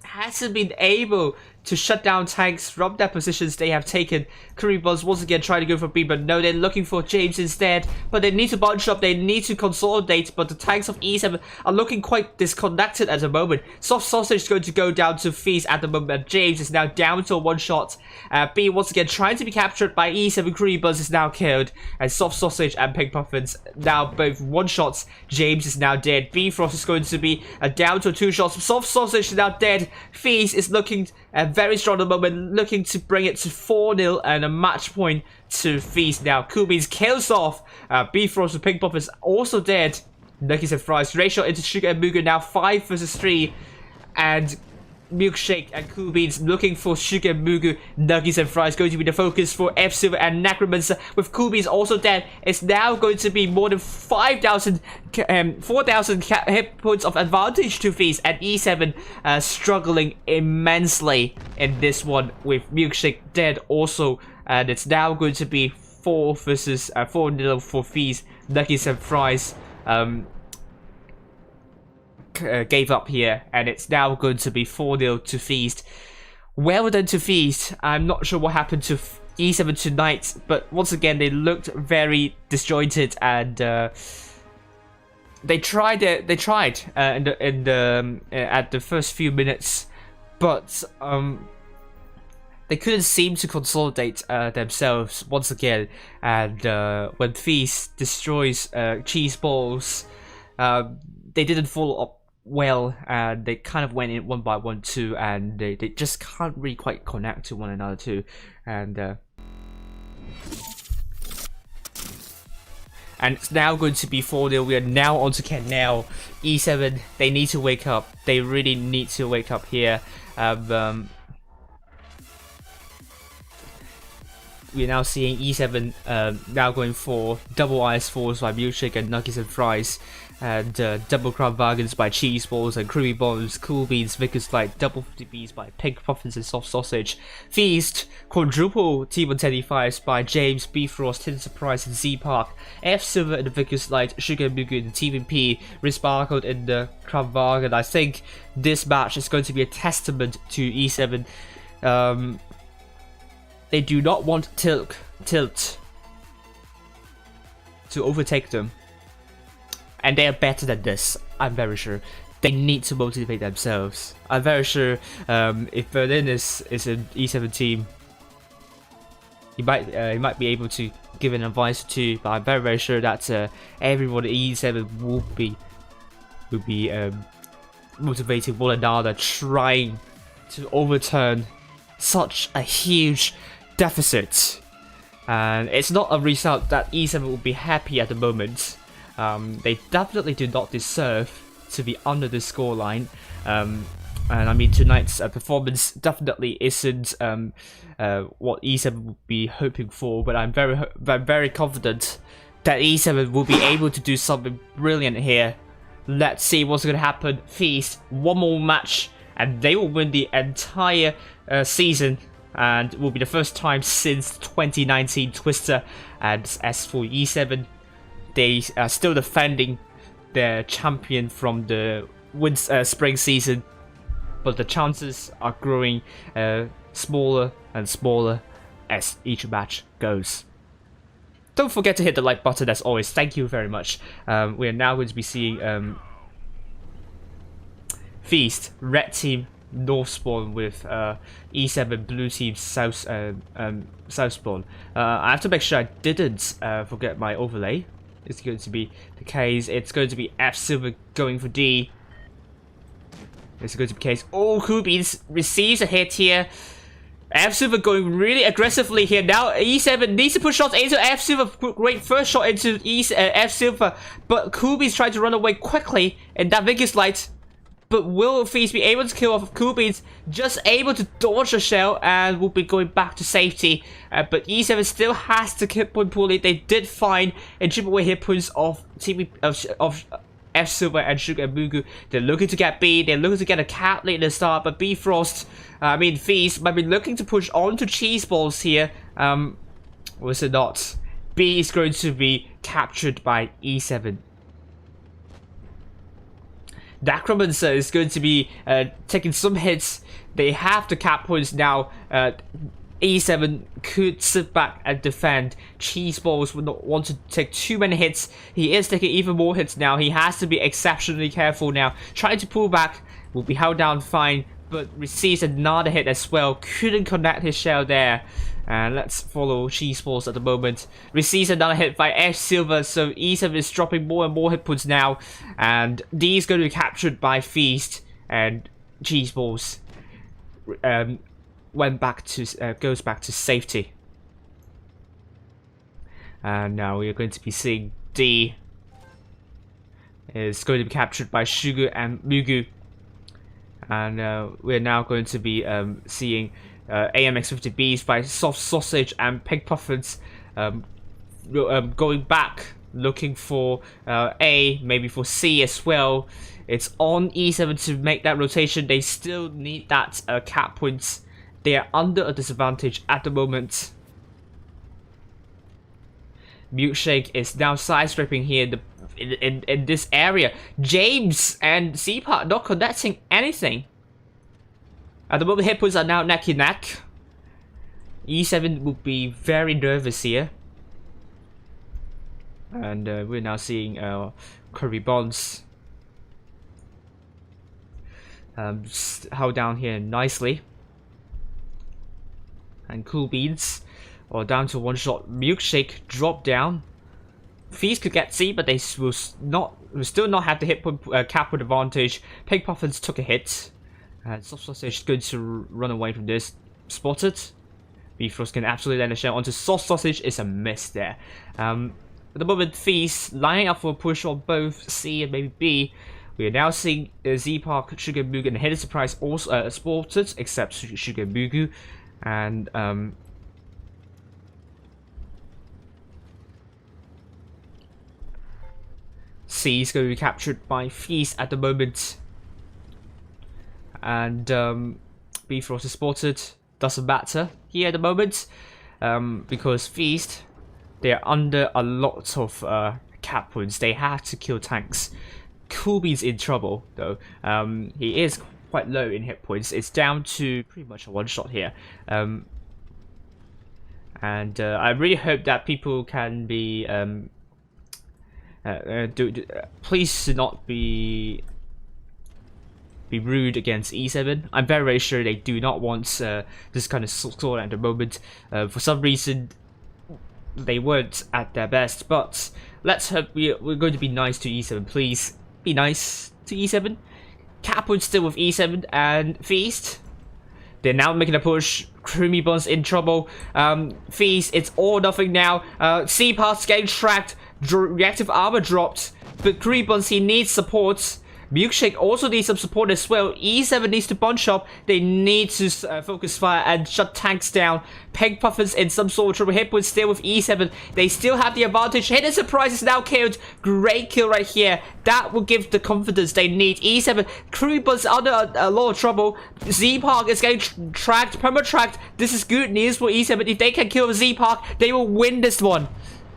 hasn't been able to shut down tanks from their positions they have taken. Curry Buzz once again trying to go for B, but no, they're looking for James instead. But they need to bunch up, they need to consolidate, but the tanks of E7 are looking quite disconnected at the moment. Soft Sausage is going to go down to Feast at the moment. James is now down to a one shot. B once again trying to be captured by E7. Curry Buzz is now killed, and Soft Sausage and Pink Puffins now both one shots. James is now dead. B Frost is going to be down to 2 shots. Soft Sausage is now dead. Feast is looking very strong at the moment, looking to bring it to 4-0 and a match point to Feast now. Cool Beans kills off Bifrost with Pink Puff is also dead. Nuggies and Fries ratio into Sugar and Mugu now 5 versus 3, and Milkshake and Cool Beans looking for Sugar and Mugu. Nuggies and Fries going to be the focus for F Silver and Necromancer, with Cool Beans also dead. It's now going to be more than 4,000 hit points of advantage to Feast, and E7 struggling immensely in this one with Milkshake dead also, and it's now going to be 4 versus 4-0 for Feast. Nuggies and Fries gave up here, and it's now going to be 4-0 to Feast. Well done to Feast. I'm not sure what happened to E7 tonight, but once again they looked very disjointed, and they tried at the first few minutes, but they couldn't seem to consolidate themselves once again. And when Feast destroys Cheese Balls, they didn't follow up well, and they kind of went in one by one too, and they just can't really quite connect to one another too, and it's now going to be 4-0. We are now on to Ken now. E7, they need to wake up. They really need to wake up here. We're now seeing E7 now going for double ice falls by Milkshake and Nuggies and Fries, and double Crown Bargains by Cheese Balls and Creamy Bombs, Cool Beans, Vickers Light, double 50Bs by Pink Puffins and Soft Sausage. Feast, quadruple T125s by James, Bifrost, Tin Surprise and Z Park, F Silver in the Vickers Light, Sugar Mugu in the TVP, Risparkled in the Crown Bargain. I think this match is going to be a testament to E7. They do not want Tilt to overtake them, and they are better than this. I'm very sure. They need to motivate themselves. I'm very sure if Berlin is an E7 team, he might be able to give an advice or two. But I'm very sure that everyone at E7 will be motivating one another, trying to overturn such a huge deficit. And it's not a result that E7 will be happy at the moment. They definitely do not deserve to be under the scoreline. And I mean, tonight's performance definitely isn't what E7 would be hoping for, but I'm very confident that E7 will be able to do something brilliant here. Let's see what's going to happen. Feast, one more match, and they will win the entire season, and it will be the first time since 2019 Twister. And as for E7, they are still defending their champion from the spring season, but the chances are growing smaller and smaller as each match goes. Don't forget to hit the like button as always. Thank you very much. We are now going to be seeing Feast, red team north spawn with E7 blue team south spawn. I have to make sure I didn't forget my overlay. It's going to be the case. It's going to be F Silver going for D. It's going to be the case. Oh, Kubins receives a hit here. F-Silver going really aggressively here. Now E7 needs to put shots into F-Silver. Great first shot into F-Silver. But Kubins trying to run away quickly in that Vegas light. But will Feast be able to kill off Kubins? Just able to dodge a shell and will be going back to safety. But E7 still has to hit point poorly. They did find a chip away hit points of F-Silver and Sugar and Mugu. They're looking to get B. They're looking to get a cat late in the start. But Feast might be looking to push on to Cheese Balls here. Was it not? B is going to be captured by E7. Necromancer is going to be taking some hits. They have the cap points now. E7 could sit back and defend. Cheese Balls would not want to take too many hits. He is taking even more hits now. He has to be exceptionally careful now. Trying to pull back, will be held down fine, but receives another hit as well. Couldn't connect his shell there. And let's follow Cheese Balls at the moment. Receives another hit by F-Silver, so E7 is dropping more and more hit points now. And D is going to be captured by Feast, and Cheese Balls goes back to safety. And now we are going to be seeing D is going to be captured by Sugar and Mugu. And we're now going to be seeing AMX50Bs by Soft Sausage and Pig Puffins going back, looking for A, maybe for C as well. It's on E7 to make that rotation. They still need that cap points. They are under a disadvantage at the moment. Milkshake is now side-stripping here in this area. James and Z-Part not connecting anything. At the moment, hit points are now neck and neck. E7 will be very nervous here. And we're now seeing Kirby Bonds held down here nicely. And Cool Beans are down to one shot. Milkshake drop down. Feast could get C, but they will still not have the hit point cap point advantage. Pig Puffins took a hit. And Soft Sausage is going to run away from this. Spotted. Bifrost can absolutely land a shell onto Soft Sausage. It's a miss there. At the moment, Feast lining up for a push on both C and maybe B. We are now seeing Z-Park, Sugar Mugu, and Hidden Surprise also spotted, except Sugar Mugu. And C is going to be captured by Feast at the moment. And Bifrost is spotted. Doesn't matter here at the moment. Because Feast, they're under a lot of cap points. They have to kill tanks. Kubi's in trouble though. He is quite low in hit points. It's down to pretty much a one shot here. And I really hope that people can be please do not be rude against E7. I'm very sure they do not want this kind of score at the moment. For some reason, they weren't at their best. But let's hope we're going to be nice to E7. Please be nice to E7. Capwood still with E7 and Feast. They're now making a push. Creamy Buns in trouble. Feast, it's all or nothing now. C-Pass getting tracked. Reactive armor dropped. But Creamy Buns, he needs support. Milkshake also needs some support as well. E7 needs to bunch up. They need to focus fire and shut tanks down. Peg Puffins in some sort of trouble. Hitpoint still with E7. They still have the advantage. Hidden Surprise is now killed. Great kill right here. That will give the confidence they need. E7. Creepers under a lot of trouble. Z-Park is getting tracked. Perma-tracked. This is good news for E7. If they can kill Z-Park, they will win this one.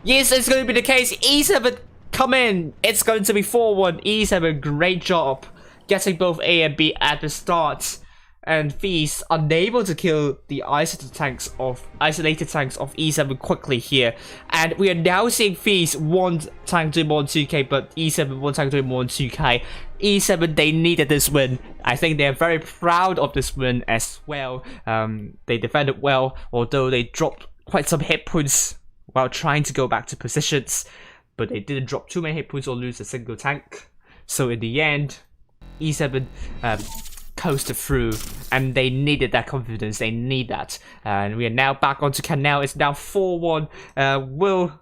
Yes, it's going to be the case. E7 come in. It's going to be 4-1. E7, great job getting both A and B at the start. And Feast unable to kill the isolated tanks of E7 quickly here. And we are now seeing Feast one tank doing more than 2k, but E7 one tank doing more than 2k. E7, they needed this win. I think they're very proud of this win as well. They defended well, although they dropped quite some hit points while trying to go back to positions. But they didn't drop too many hit points or lose a single tank. So in the end, E7 coasted through, and they needed that confidence. They need that, and we are now back onto Canal. It's now 4-1. Will.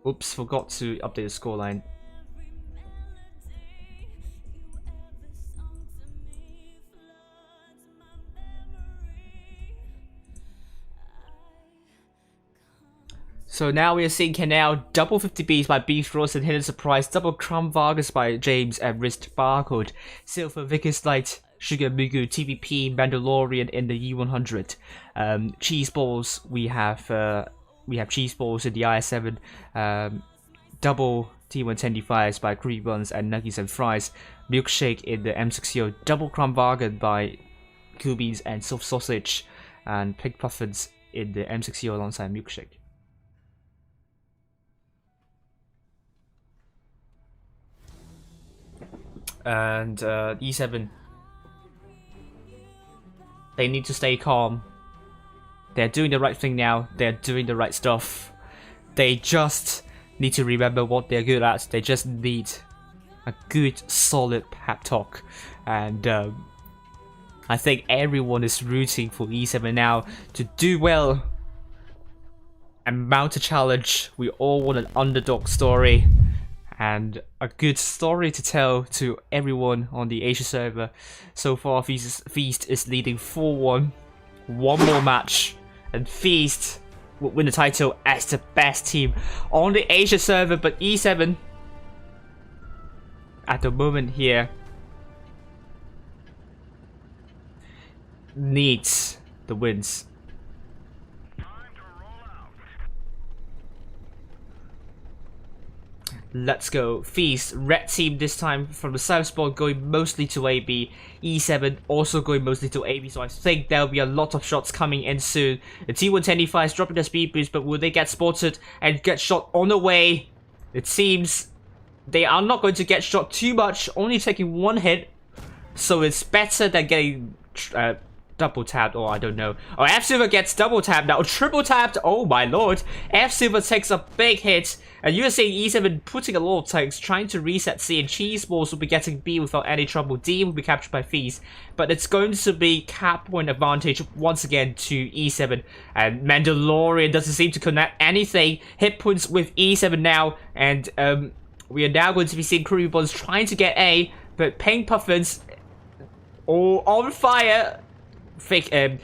Oops, forgot to update the scoreline. So now we are seeing Canal double 50Bs by Bifrost and Hidden Surprise, double Crown Vargas by James and Wrist Barcode, Silver Vickers Light, Sugar Mugu, TVP, Mandalorian in the U100. Cheese Balls, we have Cheese Balls in the IS7, double T110 by Creepy Buns and Nuggies and Fries, Milkshake in the M60, double Crown Vargas by Cool Beans and Soft Sausage, and Pig Puffins in the M60 alongside Milkshake. And E7, they need to stay calm. They're doing the right thing now. They're doing the right stuff. They just need to remember what they're good at. They just need a good, solid pep talk. And I think everyone is rooting for E7 now to do well and mount a challenge. We all want an underdog story and a good story to tell to everyone on the Asia server. So far, Feast is leading 4-1. One more match, and Feast will win the title as the best team on the Asia server. But E7, at the moment here, needs the wins. Let's go. Feast, red team this time from the south spawn, going mostly to AB. E7 also going mostly to AB, so I think there'll be a lot of shots coming in soon. The T110 is dropping their speed boost, but will they get spotted and get shot on the way? It seems they are not going to get shot too much, only taking one hit, so it's better than getting double tapped, or I don't know. Oh, F Silver gets double tapped now, triple tapped. Oh my lord, F Silver takes a big hit, and you're seeing E7 putting a lot of tanks, trying to reset C, and Cheese Balls will be getting B without any trouble. D will be captured by Feast, but it's going to be cap point advantage once again to E7, and Mandalorian doesn't seem to connect anything. Hit points with E7 now, and we are now going to be seeing Creepy Buns trying to get A, but Pink Puffins all on fire. Fake and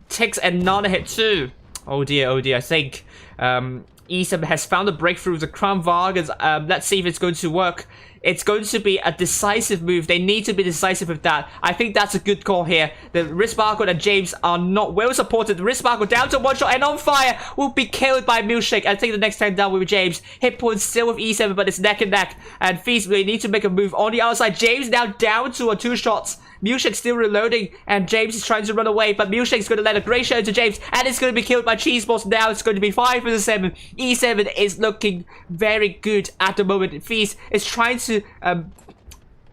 takes another hit too. Oh dear, I think E7 has found a breakthrough with the Crown Vargas. Let's see if it's going to work. It's going to be a decisive move. They need to be decisive with that. I think that's a good call here. The Wrist Barcode and James are not well supported. The Wrist Barcode down to one shot and on fire will be killed by Milkshake. I think the next time down will be James. Hit points still with E7, but it's neck and neck. And Feast, they need to make a move on the outside. James now down to a 2 shots. Milkshake still reloading, and James is trying to run away, but Milkshake's going to let a great shot to James, and it's going to be killed by Cheese Balls. Now it's going to be 5-7. E7 is looking very good at the moment. Feast is trying to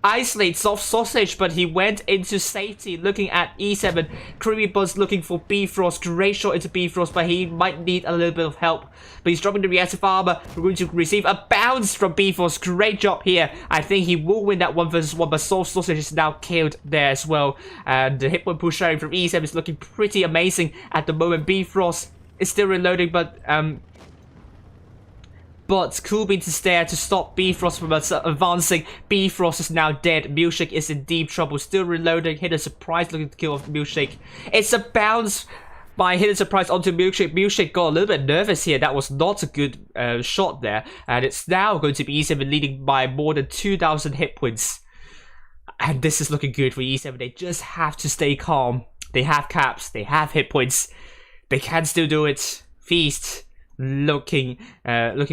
isolate Soft Sausage, but he went into safety looking at E7. Creepy Buzz looking for Bifrost. Great shot into Bifrost, but he might need a little bit of help. But he's dropping the reactive armor. We're going to receive a bounce from Bifrost. Great job here. I think he will win that 1v1, but Soft Sausage is now killed there as well. And the hit point push sharing from E7 is looking pretty amazing at the moment. Bifrost is still reloading, but Cool Beans is there to stop Bifrost from advancing. Bifrost is now dead. Milkshake is in deep trouble. Still reloading. Hidden Surprise looking to kill off Milkshake. It's a bounce by Hidden Surprise onto Milkshake. Milkshake got a little bit nervous here. That was not a good shot there. And it's now going to be E7 leading by more than 2,000 hit points. And this is looking good for E7. They just have to stay calm. They have caps. They have hit points. They can still do it. Feast looking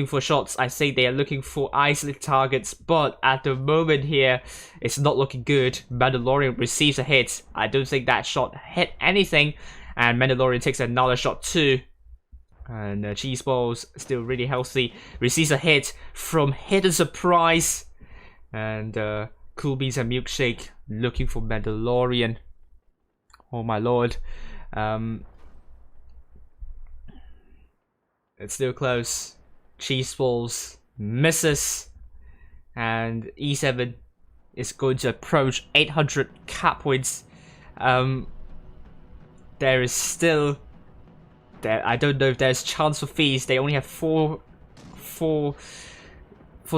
for shots. I say they are looking for isolated targets, but at the moment here it's not looking good. Mandalorian receives a hit. I don't think that shot hit anything, and Mandalorian takes another shot too. And Cheese Balls still really healthy, receives a hit from Hidden Surprise, and Cool Beans and Milkshake looking for Mandalorian. Oh my lord. It's still close. Cheese Balls misses. and E7 is going to approach 800 cap points. There is still I don't know if there's chance for Feast. They only have four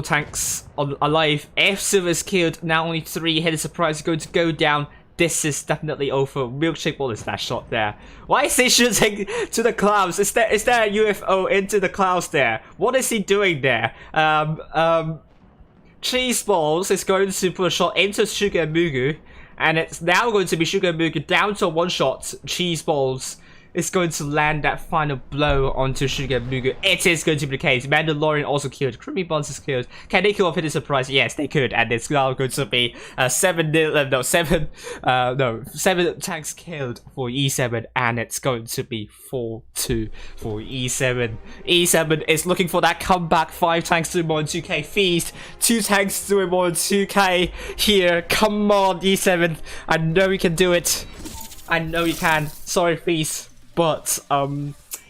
tanks alive. F Silver is killed. Now only 3. Hidden Surprise is going to go down. This is definitely over. Milkshake, what is that shot there? Why is he shooting to the clouds? Is there a UFO into the clouds there? What is he doing there? Cheese Balls is going to put a shot into Sugar and Mugu, and it's now going to be Sugar and Mugu down to a 1-shot. Cheese Balls is going to land that final blow onto Sugar and Mugu. It is going to be the case. Mandalorian also killed. Creamy Buns is killed. Can they kill off Hidden Surprise? Yes, they could. And it's now going to be 7 tanks killed for E7, and it's going to be 4-2 for E7. E7 is looking for that comeback. 5 tanks doing more than 2k. Feast, 2 tanks doing more than 2k here. Come on, E7. I know you can do it. I know you can. Sorry, Feast. But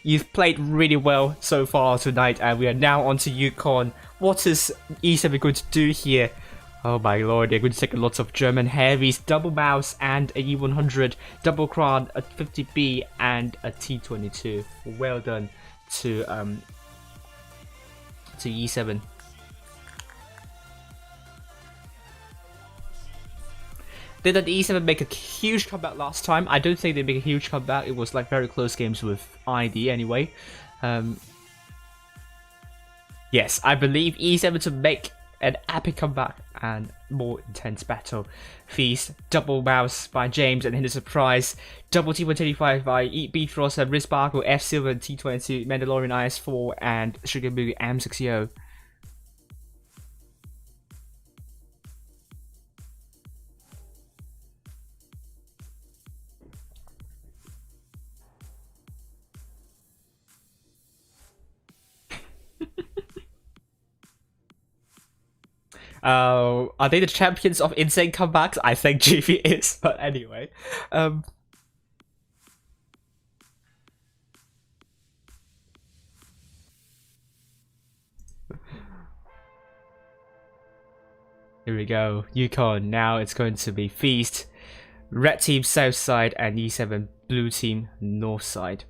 you've played really well so far tonight, and we are now on to Yukon. What is E7 going to do here? Oh my lord, they're going to take a lot of German heavies, double mouse and a E100, double crown, a 50B and a T22. Well done to E7. Did E7 make a huge comeback last time? I don't think they make a huge comeback. It was like very close games with ID anyway. Yes, I believe E7 to make an epic comeback and more intense battle. Feast, double mouse by James and Hidden Surprise, double T125 by Eat Beat Frost and Riz Sparkle, F Silver and T22, Mandalorian IS4 and Sugar Boogie M60. Are they the champions of insane comebacks? I think GV is, but anyway. Here we go. Yukon. Now it's going to be Feast, Red Team South Side, and E7 Blue Team North Side.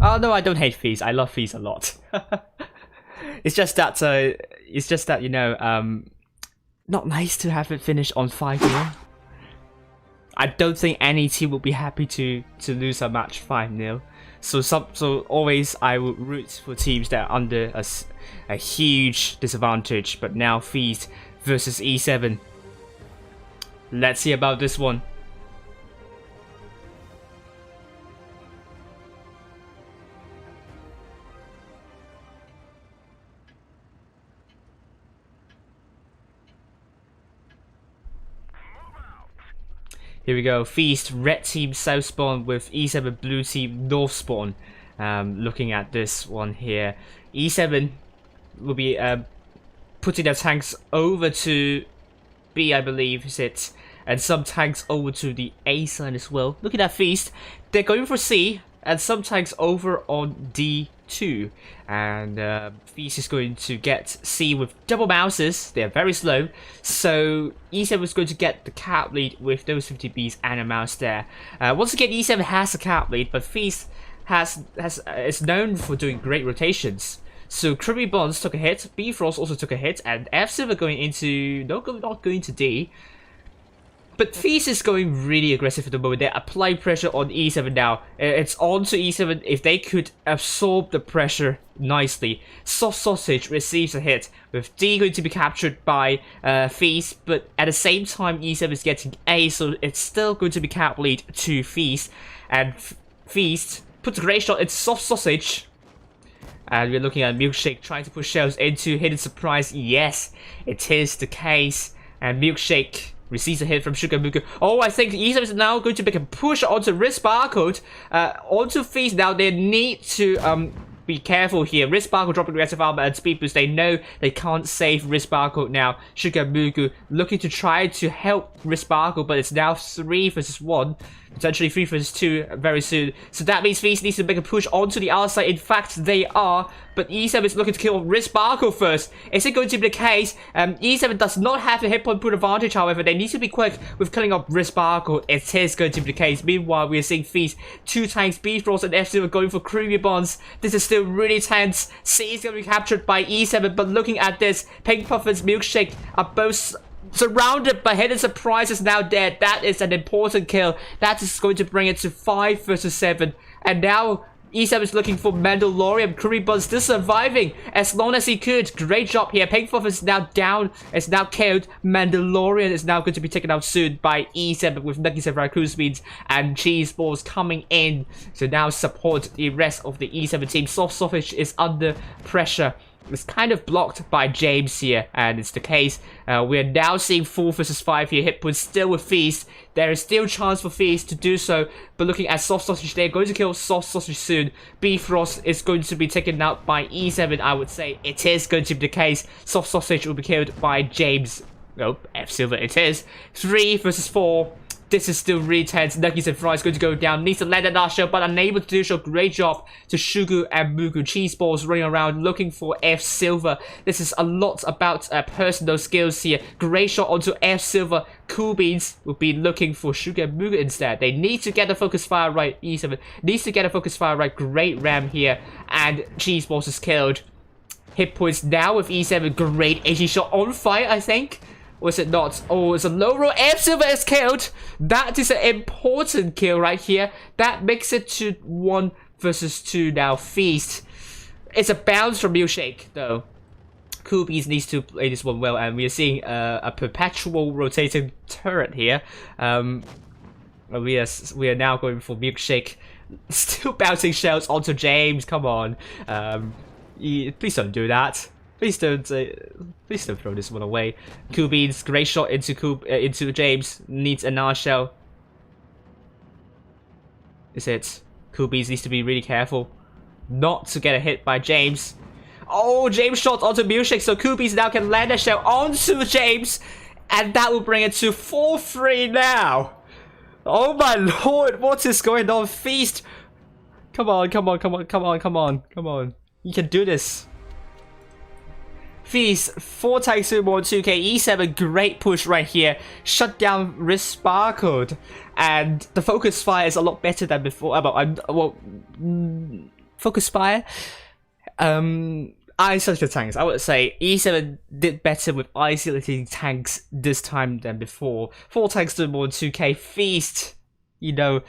Oh no, I don't hate Feast. I love Feast a lot. It's just that you know, not nice to have it finish on 5-0. I don't think any team would be happy to lose a match 5-0. So always I would root for teams that are under a huge disadvantage. But now Feast versus E7. Let's see about this one. Here we go. Feast, Red Team South Spawn with E7 Blue Team North Spawn. Looking at this one here. E7 will be putting their tanks over to B, I believe, is it? And some tanks over to the A side as well. Look at that Feast. They're going for C, and some tanks over on D2. And Feast is going to get C with double mouses. They're very slow. So E7 is going to get the cap lead with those 50Bs and a mouse there. Once again, E7 has a cap lead, but Feast is known for doing great rotations. So Creamy Bonds took a hit, Bifrost also took a hit, and F Silver going into not going to D. But Feast is going really aggressive at the moment. They're applying pressure on E7 now. It's on to E7 if they could absorb the pressure nicely. Soft Sausage receives a hit, with D going to be captured by Feast, but at the same time E7 is getting A, so it's still going to be cap lead to Feast. And Feast puts a great shot into Soft Sausage. And we're looking at Milkshake trying to push shells into Hidden Surprise. Yes, it is the case. And Milkshake receives a hit from Sugar Mugu. Oh, I think E7 is now going to make a push onto Riz Barcode, onto Feast. Now they need to be careful here. Risparkle dropping aggressive armor and speed boost. They know they can't save Risparkle now. Sugar Mugu looking to try to help Risparkle, but it's now 3 versus 1. Potentially 3 versus 2 very soon. So that means Feast needs to make a push onto the outside. In fact, they are. But E7 is looking to kill Risparkle first. Is it going to be the case? E7 does not have the hit point pool advantage, however. They need to be quick with killing off Risparkle. It is going to be the case. Meanwhile, we are seeing Feast, 2 tanks, Bifrost and F0 going for creamy bonds. This is still really tense. C is going to be captured by E7, but looking at this, Pink Puffin's Milkshake are both surrounded by Hidden Surprise is now dead. That is an important kill. That is going to bring it to 5 versus 7. And now E7 is looking for Mandalorian. Kuribun still surviving as long as he could. Great job here. Pink Puff is now down. It's now killed. Mandalorian is now going to be taken out soon by E7 with Nuggies and Raccoon Speeds and Cheese Balls coming in. So now support the rest of the E7 team. Soft Sausage is under pressure. It's kind of blocked by James here, and it's the case. We're now seeing 4 versus 5 here. Hit points still with Feast. There is still chance for Feast to do so, but looking at Soft Sausage, they're going to kill Soft Sausage soon. Bifrost is going to be taken out by E7, I would say. It is going to be the case. Soft Sausage will be killed by James. Nope, F Silver it is. 3 versus 4. This is still really tense. Nuggies and Fries going to go down. Needs to land that last shot, but unable to do so. Great job to Shugu and Mugu. Cheese Balls running around looking for F Silver. This is a lot about personal skills here. Great shot onto F Silver. Cool Beans will be looking for Sugar and Mugu instead. They need to get the focus fire right. E7 needs to get a focus fire right. Great ram here. And Cheese Balls is killed. Hit points now with E7. Great AG shot on fire, I think. Or is it not? Oh, it's a low roll. F Silver is killed. That is an important kill right here. That makes it to 1 versus 2 now. Feast. It's a bounce from Milkshake, though. Cool Beans needs to play this one well, and we are seeing a perpetual rotating turret here. We are now going for Milkshake. Still bouncing shells onto James. Come on. Please don't do that. Please don't throw this one away. Cool Beans, great shot into James. Needs another shell. Is it? Cool Beans needs to be really careful not to get a hit by James. Oh, James shot onto Milkshake, so Cool Beans now can land a shell onto James, and that will bring it to 4-3 now. Oh my lord, what is going on? Feast! Come on, come on, come on, come on, come on, come on. You can do this. Feast, 4 tanks more 2k, E7, great push right here. Shut down Risparkle. And the focus fire is a lot better than before. Focus fire? Isolated tanks, I would say E7 did better with isolating tanks this time than before. 4 tanks more 2k. Feast, you know,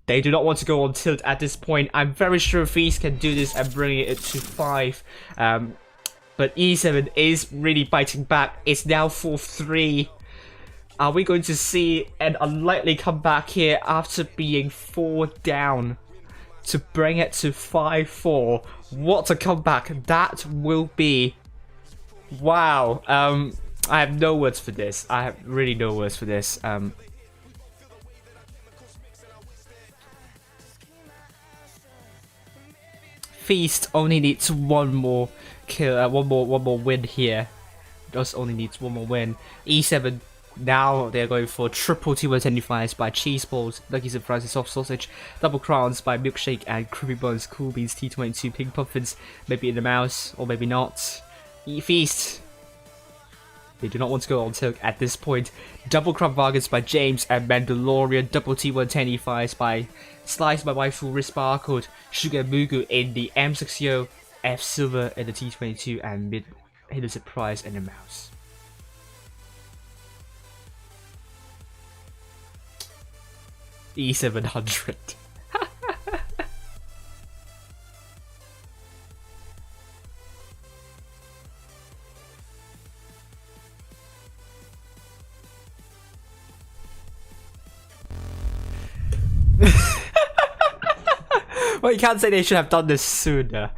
they do not want to go on tilt at this point. I'm very sure Feast can do this and bring it to 5. But E7 is really biting back. It's now 4-3. Are we going to see an unlikely comeback here after being 4 down to bring it to 5-4? What a comeback that will be. Wow. I have no words for this. I have really no words for this. Feast only needs one more kill, one more win here. Just only needs one more win. E7 now they're going for triple T175s by Cheese Balls, Nuggies and Fries and Soft Sausage, double crowns by Milkshake and Creamy Buns, Cool Beans, T22, Pink Puffins, maybe in the mouse or maybe not. Feast. They do not want to go on tilt at this point. Double Crumb Vargas by James and Mandalorian. Double T125s by Slice by Waifu Risparkle. Sugar Mugu in the M60. F Silver in the T22 and Mid Hidden Surprise in the mouse. E700. Well, you can't say they should have done this sooner.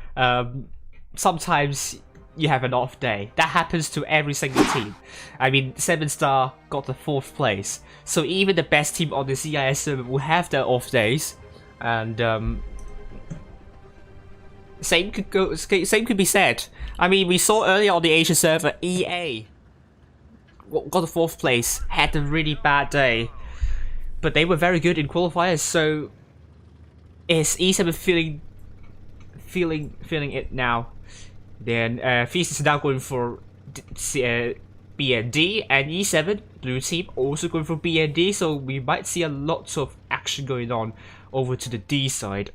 Sometimes you have an off day. That happens to every single team. I mean, 7-star got the 4th place. So even the best team on the CIS server will have their off days. And Same could be said. I mean, we saw earlier on the Asia server, EA got the 4th place, had a really bad day, but they were very good in qualifiers. So is E7 feeling it now? Then Feast is now going for B and D, and E7 blue team also going for B and D. So we might see a lot of action going on over to the D side.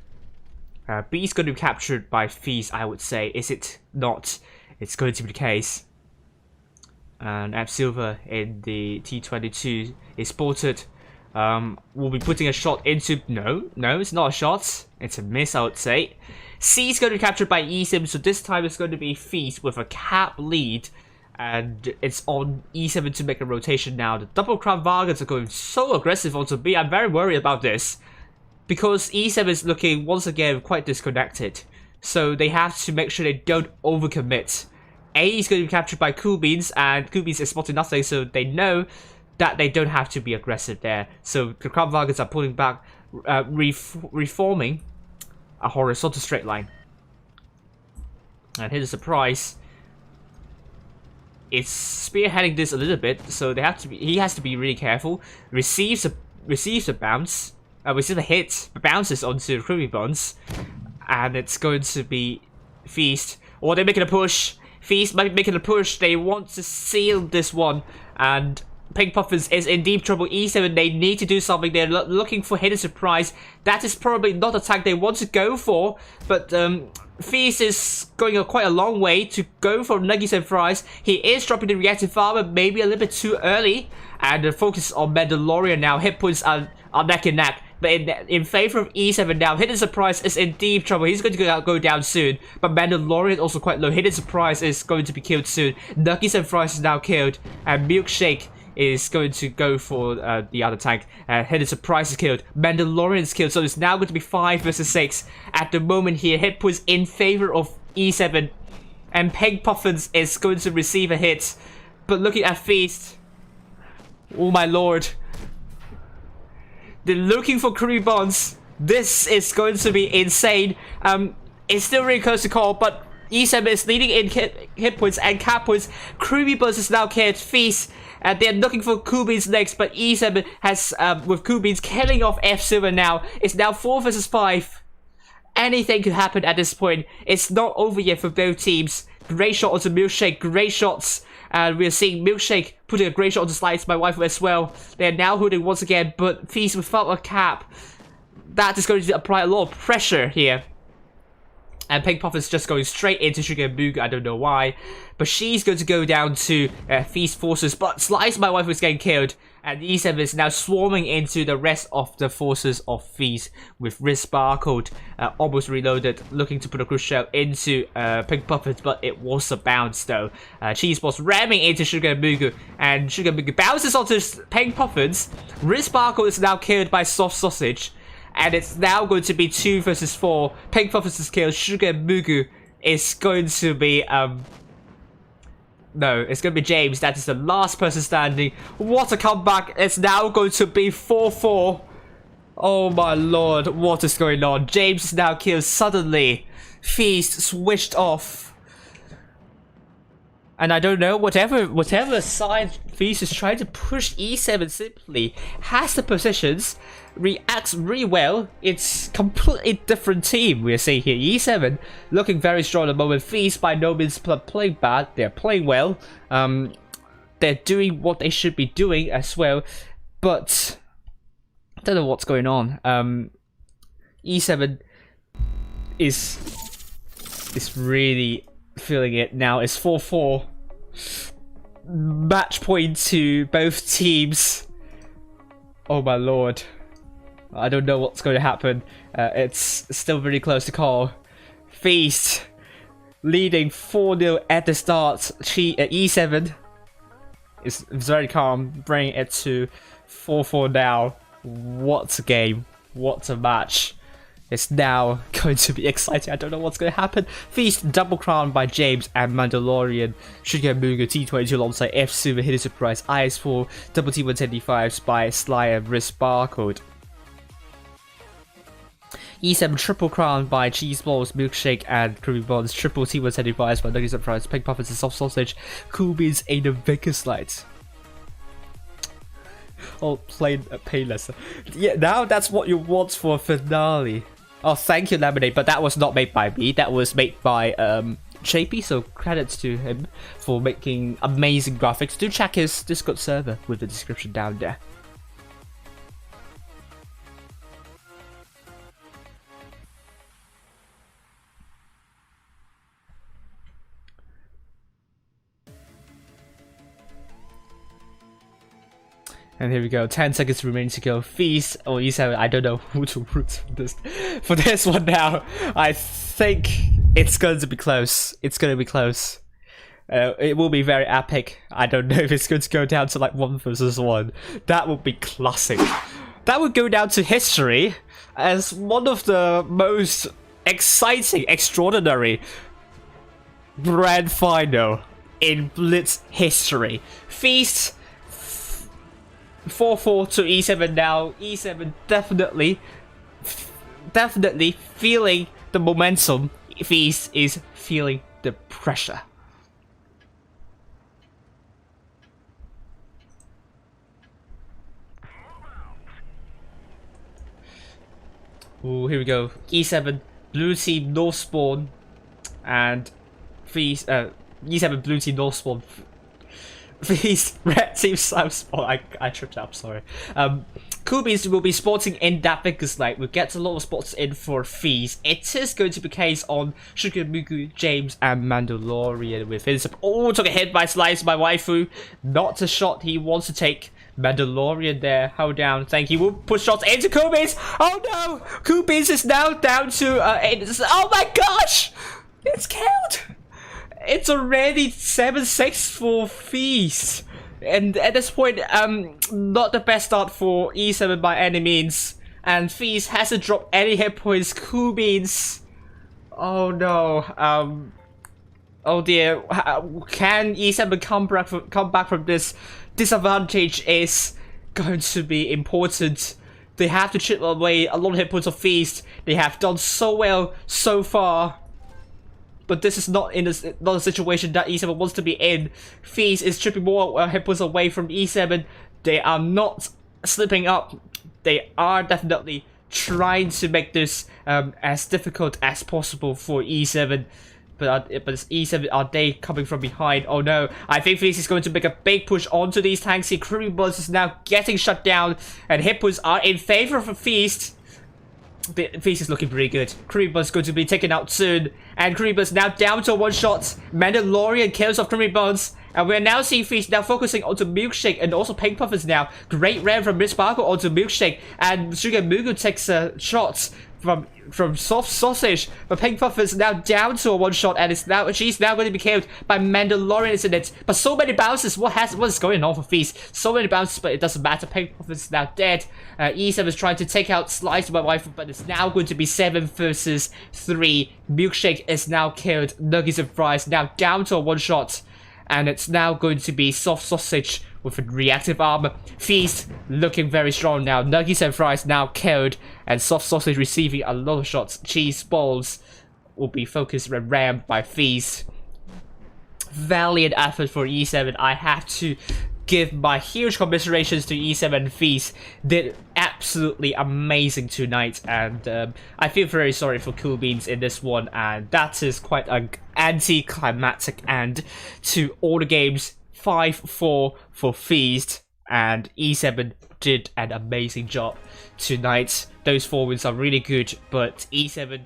B is going to be captured by Feast, I would say. Is it not? It's going to be the case. And Ab Silver in the T22 is spotted. Will be putting a shot into... No, it's not a shot. It's a miss, I would say. C is going to be captured by E7, so this time it's going to be Feast with a cap lead. And it's on E7 to make a rotation now. The double crown Vargans are going so aggressive onto B. I'm very worried about this, because E7 is looking, once again, quite disconnected. So they have to make sure they don't overcommit. A is going to be captured by Cool Beans, and Cool Beans is spotting nothing, so they know that they don't have to be aggressive there. So the Crown Vargans are pulling back, reforming a horizontal straight line. And here's a surprise. It's spearheading this a little bit, so they have to be. He has to be really careful. Receives a bounce. Receives a hit, bounces onto the Creamy Buns, and it's going to be Feast. Or they're making a push. Feast might be making a push. They want to seal this one, and Pink Puffins is in deep trouble. E7, they need to do something. They're looking for hidden surprise. That is probably not the tag they want to go for, but Feast is going quite a long way to go for Nuggies and Fries. He is dropping the reactive farmer, maybe a little bit too early, and the focus on Mandalorian now. Hit points are neck and neck. But in favor of E7 now, Hidden Surprise is in deep trouble. He's going to go down soon. But Mandalorian also quite low. Hidden Surprise is going to be killed soon. Nuggies and Fries is now killed. And Milkshake is going to go for the other tank. Hidden Surprise is killed. Mandalorian is killed. So it's now going to be 5 versus 6. At the moment here, hit points in favor of E7. And Pink Puffins is going to receive a hit. But looking at Feast. Oh my lord. They're looking for crew bonds. This is going to be insane. It's still really close to call, but E7 is leading in hit points and cap points. Creamy Buzz is now killed. Feast. And they're looking for Kubins next, but E7 has, with Kubins killing off F Silver now. It's now 4 versus 5. Anything could happen at this point. It's not over yet for both teams. Great shot onto Milkshake. Great shots. And we're seeing Milkshake putting a great shot on the slides by Waifu as well. They're now holding once again, but Feast without a cap. That is going to apply a lot of pressure here. And Pink Puff is just going straight into Sugar and Boog. I don't know why. But she's going to go down to Feast forces. But Slice by Waifu is getting killed. And E7 is now swarming into the rest of the forces of Feast. With Wrist Barcode almost reloaded. Looking to put a cruise shell into Pink Puffins. But it was a bounce though. Cheese Balls ramming into Sugar and Mugu. And Sugar and Mugu bounces onto Pink Puffins. Wrist Barcode is now killed by Soft Sausage. And it's now going to be 2 versus 4. Pink Puffins is killed. Sugar and Mugu is going to be no, it's going to be James. That is the last person standing. What a comeback. It's now going to be 4-4. Oh my lord. What is going on? James is now killed suddenly. Feast switched off. And I don't know, whatever side Feast is trying to push E7 simply has the positions, reacts really well. It's completely different team we're seeing here. E7 looking very strong at the moment. Feast by no means playing bad. They're playing well. They're doing what they should be doing as well. But I don't know what's going on. E7 is really feeling it now. It's 4-4. Match point to both teams. Oh my lord. I don't know what's going to happen. It's still very close to call. Feast leading 4-0 at the start. E7 is very calm, bringing it to 4-4 now. What a game. What a match. It's now going to be exciting. I don't know what's going to happen. Feast double crown by James and Mandalorian. Sugar Mugu T22 alongside F Silver Hidden Surprise. IS4 double T175s by Sly and Wrist Barcode. E7 triple crown by cheese balls, milkshake, and creamy buns. Triple T1 75 by nuggets and fries, pink puffins and soft sausage, cool beans, and a Vickers light. Oh, plain painless. Yeah, now that's what you want for a finale. Oh, thank you, Lemonade, but that was not made by me. That was made by JP, so credits to him for making amazing graphics. Do check his Discord server with the description down there. And here we go, 10 seconds remaining to go. Feast or E7, I don't know who to root for this one now. I think it's going to be close. It's going to be close. It will be very epic. I don't know if it's going to go down to like 1 versus 1. That would be classic. That would go down to history as one of the most exciting, extraordinary grand final in Blitz history. Feast 4-4 to E7 now. E7 definitely feeling the momentum. Feast is feeling the pressure. Ooh, here we go. E7 blue team no spawn and Feast E7 blue team no spawn. Feast red team Sam spawn. I tripped up, sorry. Cool Beans will be sporting in that Vickers light. We'll get a lot of spots in for Feast. It is going to be case on Sugar Mugu, James, and Mandalorian with his. Oh, took a hit by Slice by Waifu. Not a shot he wants to take. Mandalorian there, hold down, thank you. We'll push shots into Cool Beans. Oh no! Cool Beans is now down to oh my gosh! It's killed! It's already 7-6 for Feast. And at this point, not the best start for E7 by any means. And Feast hasn't dropped any hit points. Cool Beans. Oh no. Oh dear. Can E7 come back from this? Disadvantage is going to be important. They have to chip away a lot of hit points of Feast. They have done so well so far. But this is not a situation that E7 wants to be in. Feast is chipping more hit points away from E7. They are not slipping up. They are definitely trying to make this as difficult as possible for E7. But it's E7, are they coming from behind? Oh no, I think Feast is going to make a big push onto these tanks here. Creamy Buzz is now getting shut down, and hit points are in favor of Feast. Feast is looking pretty good. Creamy Buzz is going to be taken out soon, and Creamy Buzz now down to 1 shot. Mandalorian kills off Creamy Buzz, and we're now seeing Feast now focusing onto Milkshake and also Pink Puffins now. Great ram from Miss Sparkle onto Milkshake, and Sugar Mugu takes shots from Soft Sausage, but Pink Puffins now down to a 1 shot, and she's now going to be killed by Mandalorian, isn't it? But so many bounces. What is going on for Feast? So many bounces, but it doesn't matter. Pink Puffins is now dead. E7 is trying to take out Slice by Wife, but it's now going to be 7 versus 3. Milkshake is now killed. Nuggets and Fries now down to a 1 shot, and it's now going to be Soft Sausage with a reactive armor. Feast looking very strong now. Nuggets and Fries now killed, and Soft Sausage receiving a lot of shots. Cheese Balls will be focused and rammed by Feast. Valiant effort for E7. I have to give my huge commiserations to E7 and Feast. Did absolutely amazing tonight, and I feel very sorry for Cool Beans in this one, and that is quite an anticlimactic end to all the games. 5-4 for Feast, and E7 did an amazing job tonight. Those 4 wins are really good, but E7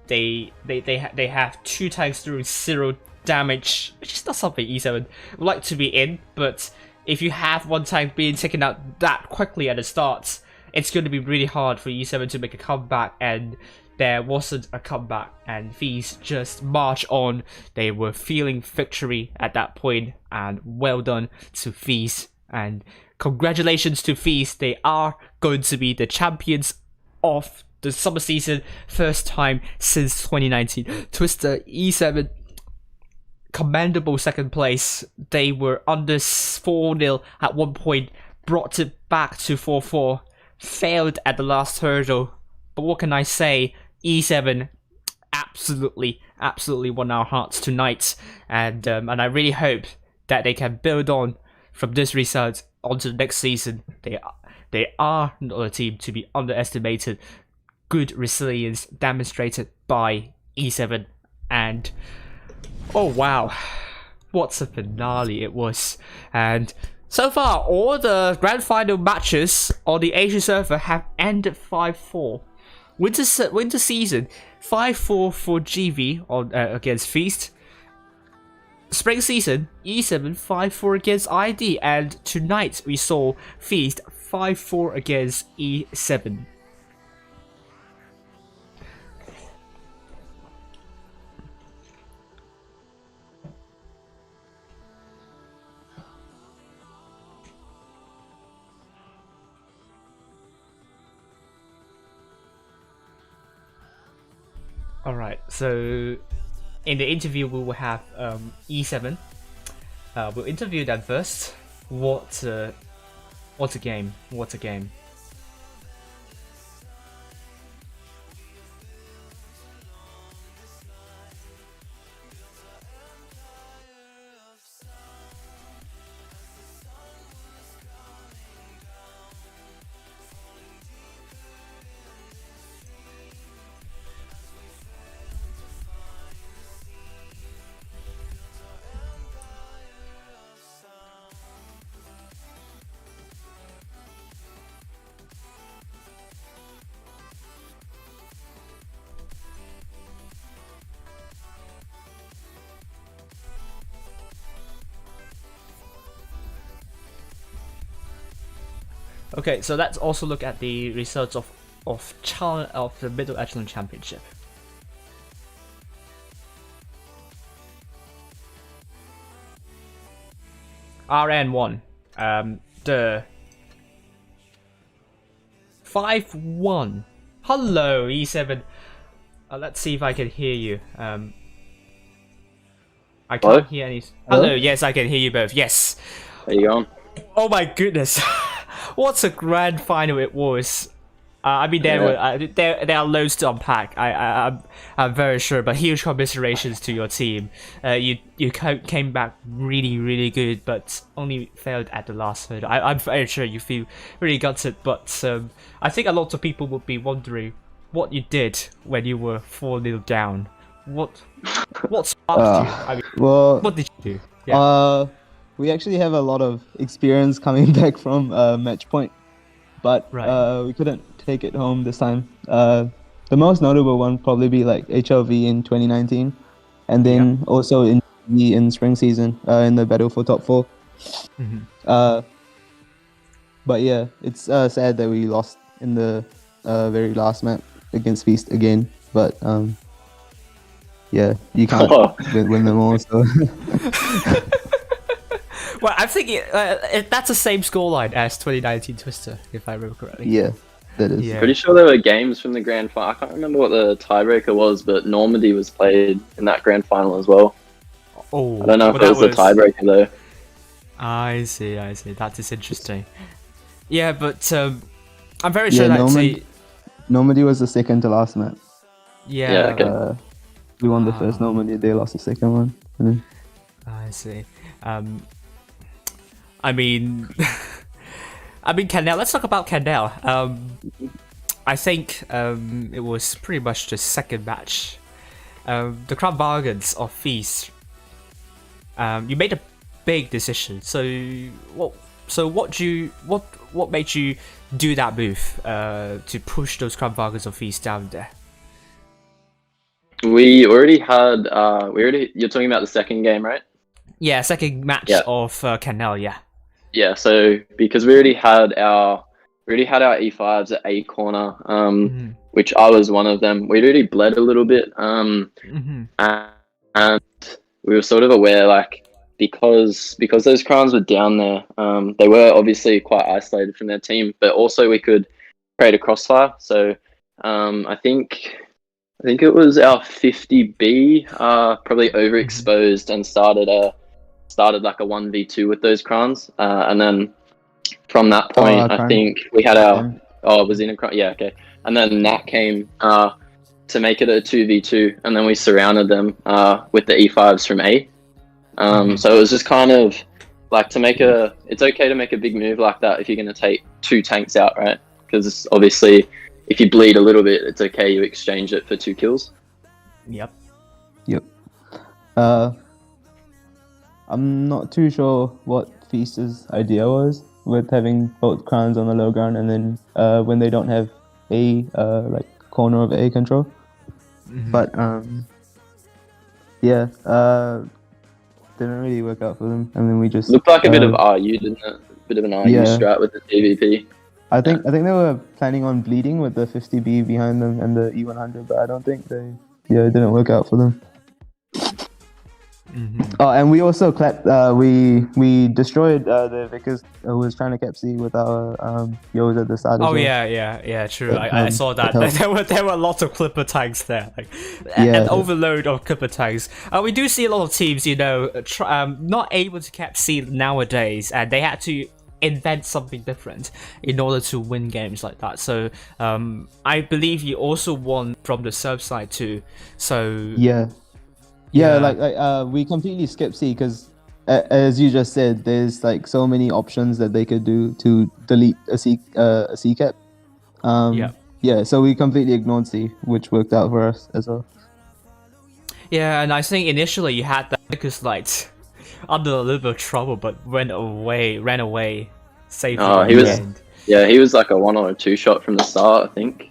they have 2 tanks doing 0 damage, which is not something E7 would like to be in. But if you have 1 tank being taken out that quickly at the start, it's going to be really hard for E7 to make a comeback, and there wasn't a comeback, and Feast just march on. They were feeling victory at that point, and well done to Feast, and congratulations to Feast. They are going to be the champions of the summer season, first time since 2019. Twister, E7, commendable 2nd place. They were under 4-0 at one point, brought it back to 4-4, failed at the last hurdle, But what can I say? E7 absolutely won our hearts tonight, and I really hope that they can build on from this result onto the next season. They are not a team to be underestimated. Good resilience demonstrated by E7, and oh wow, what a finale it was. And so far, all the grand final matches on the Asian server have ended 5-4. Winter season 5-4 for GV on against Feast. Spring season E7 5-4 against ID, and tonight we saw Feast 5-4 against E7. Alright, so in the interview we will have E7. We'll interview them first. What a game! What a game! Okay, so let's also look at the results of the Middle Echelon Championship. RN won. The 5-1. Hello, E7. Let's see if I can hear you. I can't hear any. Hello, yes, I can hear you both. Yes. There you go. Oh my goodness. What a grand final it was. I mean, there are loads to unpack. I'm very sure, but huge commiserations to your team. You came back really good, but only failed at the last hurdle. I'm very sure you feel really gutted, but I think a lot of people would be wondering what you did when you were 4-0 down. What sparked you? I mean, well, what did you do? Yeah. We actually have a lot of experience coming back from match point, but we couldn't take it home this time. The most notable one probably be like HLV in 2019, and then also in spring season in the battle for top 4. But yeah, it's sad that we lost in the very last map against Feast again. But yeah, you can't win them all. So. Well, I'm thinking that's the same scoreline as 2019 Twister, if I remember correctly. Yeah, that is. Yeah. Pretty sure there were games from the grand final. I can't remember what the tiebreaker was, but Normandy was played in that grand final as well. Oh, I don't know if it was the tiebreaker though. I see. That is interesting. Yeah, but I'm very sure that Normandy was the second to last map. Yeah. Okay. We won the first Normandy. They lost the second one. I see. I mean, Candel. Let's talk about Candel. I think it was pretty much the second match. The Crown Bargains of Feast. You made a big decision. So what made you do that move to push those Crown Bargains of Feast down there? We already had. You're talking about the second game, right? Yeah, second match of Candel. Yeah. Yeah. So because we already had our E5s at A corner, which I was one of them. We'd already bled a little bit, and we were sort of aware, like, because those crowns were down there, they were obviously quite isolated from their team, but also we could create a crossfire. So I think it was our 50B probably overexposed and started like a 1v2 with those crowns, and then from that point I think we had our it was in a crown. Yeah, okay. and then Nat came to make it a 2v2, and then we surrounded them with the E5s from A. So it was just kind of like it's okay to make a big move like that if you're going to take 2 tanks out, right? Because obviously if you bleed a little bit, it's okay, you exchange it for 2 kills. Yep. I'm not too sure what Feast's idea was with having both crowns on the low ground, and then when they don't have A, like corner of A control. But didn't really work out for them, and then we just Looked like a bit of RU, didn't it? A bit of an RU strat with the PvP. I think they were planning on bleeding with the 50B behind them and the E100, but I don't think it didn't work out for them. Oh, and we also clapped. We destroyed the Vickers who was trying to cap C with our Yos at the start. Oh as well. yeah, true. I saw that. helped. There were lots of Clipper tanks there, like an overload of Clipper tanks. We do see a lot of teams, not able to cap C nowadays, and they had to invent something different in order to win games like that. So I believe you also won from the serve side too. So like we completely skipped C because, as you just said, there's like so many options that they could do to delete a C cap. So we completely ignored C, which worked out for us as well. Yeah, and I think initially you had that because like under a little bit of trouble, but ran away safely. Oh, he was like a 1 or a 2 shot from the start, I think.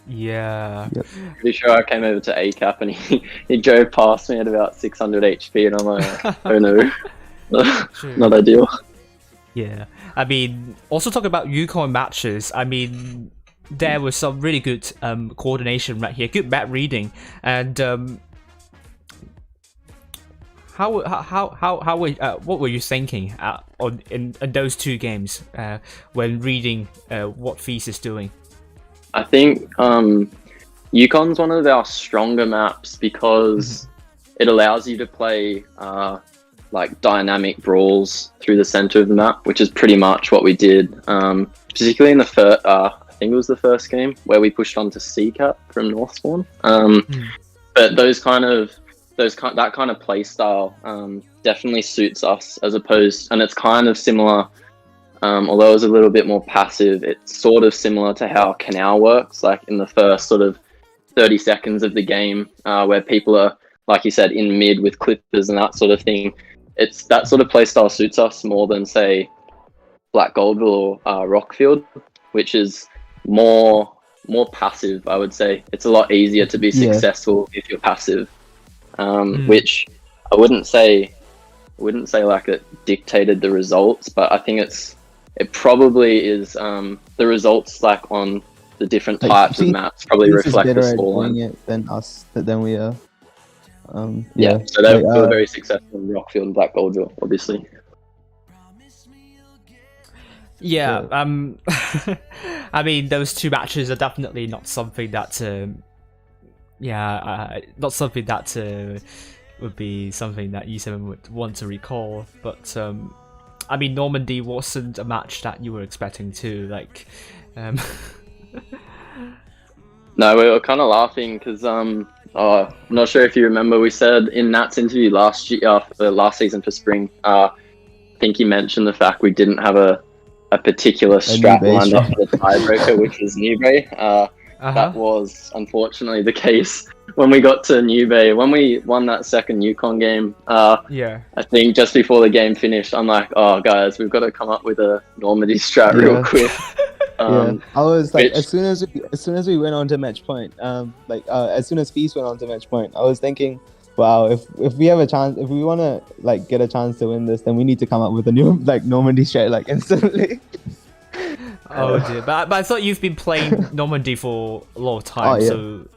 Yeah. Yep. Pretty sure I came over to A cap and he drove past me at about 600 HP, and I'm like, oh no, not ideal. Yeah, I mean, also talk about Yukon matches. I mean, there was some really good coordination right here, good map reading, and what were you thinking in those 2 games when reading what Feast is doing? I think Yukon's one of our stronger maps because it allows you to play like dynamic brawls through the center of the map, which is pretty much what we did, particularly in the first, I think it was the first game where we pushed onto C cap from North Spawn. But that kind of play style definitely suits us, as opposed, and it's kind of similar. Although it was a little bit more passive, it's sort of similar to how Canal works, like in the first sort of 30 seconds of the game, where people are, like you said, in mid with clippers and that sort of thing. It's that sort of playstyle suits us more than, say, Black Goldville or Rockfield, which is more passive, I would say. It's a lot easier to be successful if you're passive, which I wouldn't say like it dictated the results, but I think it probably is the results like on the different types of maps probably reflect the scoreline than we are. So they were very successful in Rockfield and Black Goldville, obviously. Yeah, I mean, those 2 matches are definitely not something that would be something that E7 would want to recall, but I mean, Normandy wasn't a match that you were expecting to, like... No, we were kind of laughing because I'm not sure if you remember, we said in Nat's interview last season for spring, I think he mentioned the fact we didn't have a particular strat lined up for the tiebreaker, which was New Bay. That was unfortunately the case when we got to New Bay. When we won that second Yukon game, I think just before the game finished, I'm like, oh guys, we've got to come up with a Normandy strat real quick. I was like, as soon as we went on to match point, as soon as Feast went on to match point, I was thinking, wow, if we have a chance, if we want to like get a chance to win this, then we need to come up with a new like Normandy strat like instantly. Oh dear, but I thought you've been playing Normandy for a long time, so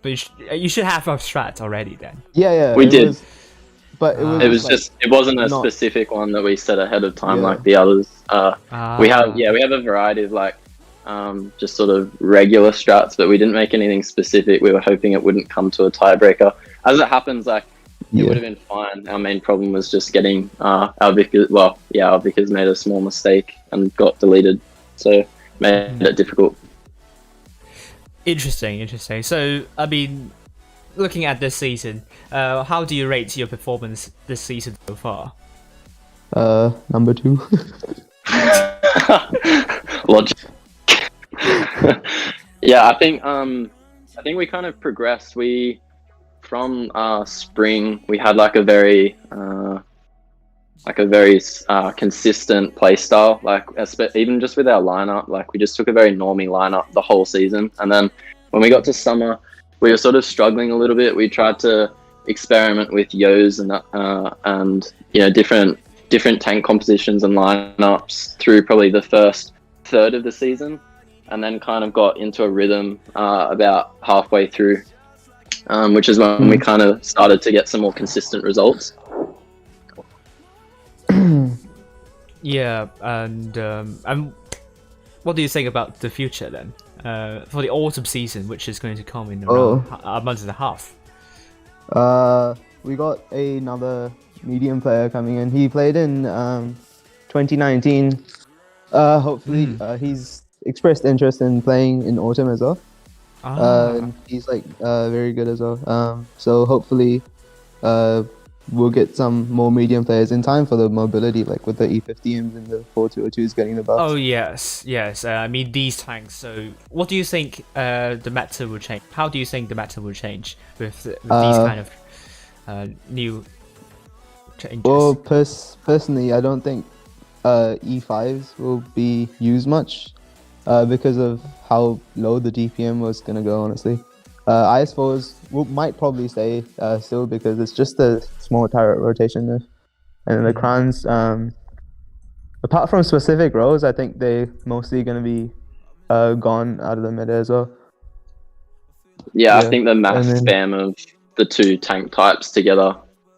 but you should have a strat already then. Yeah, we did. But it wasn't a specific one that we set ahead of time like the others. We have a variety of like just sort of regular strats, but we didn't make anything specific. We were hoping it wouldn't come to a tiebreaker. As it happens, like it would have been fine. Our main problem was just getting our Vickers. Well, our Vickers made a small mistake and got deleted, so made it difficult. Interesting. So, I mean, looking at this season, how do you rate your performance this season so far? Number 2. Logic. Yeah, I think we kind of progressed. We from spring we had like a very consistent play style. Like even just with our lineup, like we just took a very normie lineup the whole season. And then when we got to summer, we were sort of struggling a little bit. We tried to experiment with yos and you know different tank compositions and lineups through probably the first third of the season, and then kind of got into a rhythm about halfway through, which is when we kind of started to get some more consistent results. Yeah, and what do you think about the future then? For the autumn season, which is going to come in around a month and a half. We got another medium player coming in. He played in 2019. Hopefully, he's expressed interest in playing in autumn as well. And he's like very good as well. So hopefully, we'll get some more medium players in time for the mobility, like with the E50Ms and the 4202s getting the buffs. Oh yes. I mean these tanks. So, what do you think the meta will change? How do you think the meta will change with these kind of new changes? Well, personally, I don't think E5s will be used much because of how low the DPM was gonna go. Honestly, IS4s might probably stay still because it's just a small turret rotation there. And the crowns, apart from specific roles, I think they mostly gonna be gone out of the meta as well. Yeah, I think the mass spam of the two tank types together,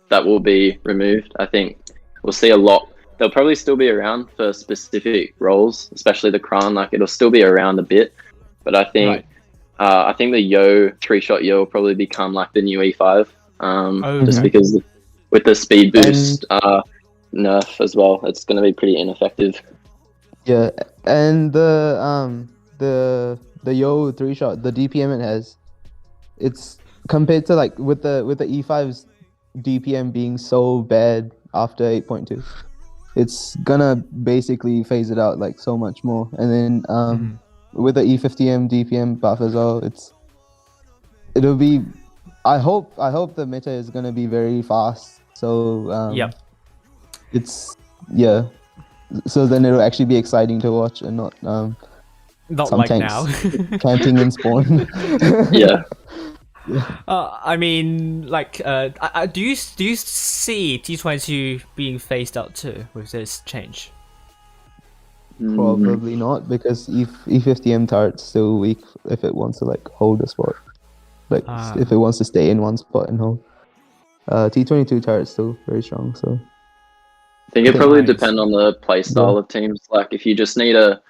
that will be removed. I think we'll see a lot. They'll probably still be around for specific roles, especially the Kran. Like it'll still be around a bit, but I think the Yo 3-shot Yo will probably become like the new E5, just because with the speed boost nerf as well, it's going to be pretty ineffective. Yeah, and the Yo 3-shot, the DPM it has, it's compared to like with the E5's DPM being so bad after 8.2, it's gonna basically phase it out like so much more. And then with the E50M DPM buff as well, it'll be. I hope the meta is gonna be very fast. So so then it'll actually be exciting to watch and not some like tanks now. camping in spawn. Yeah. I mean, like, do you see T22 being phased out too with this change? Probably not, because E50M turret's still weak if it wants to like hold a spot. Like if it wants to stay in one spot and hold. T22 turret's still very strong, so I think it probably depend on the play style of teams. Like if you just need a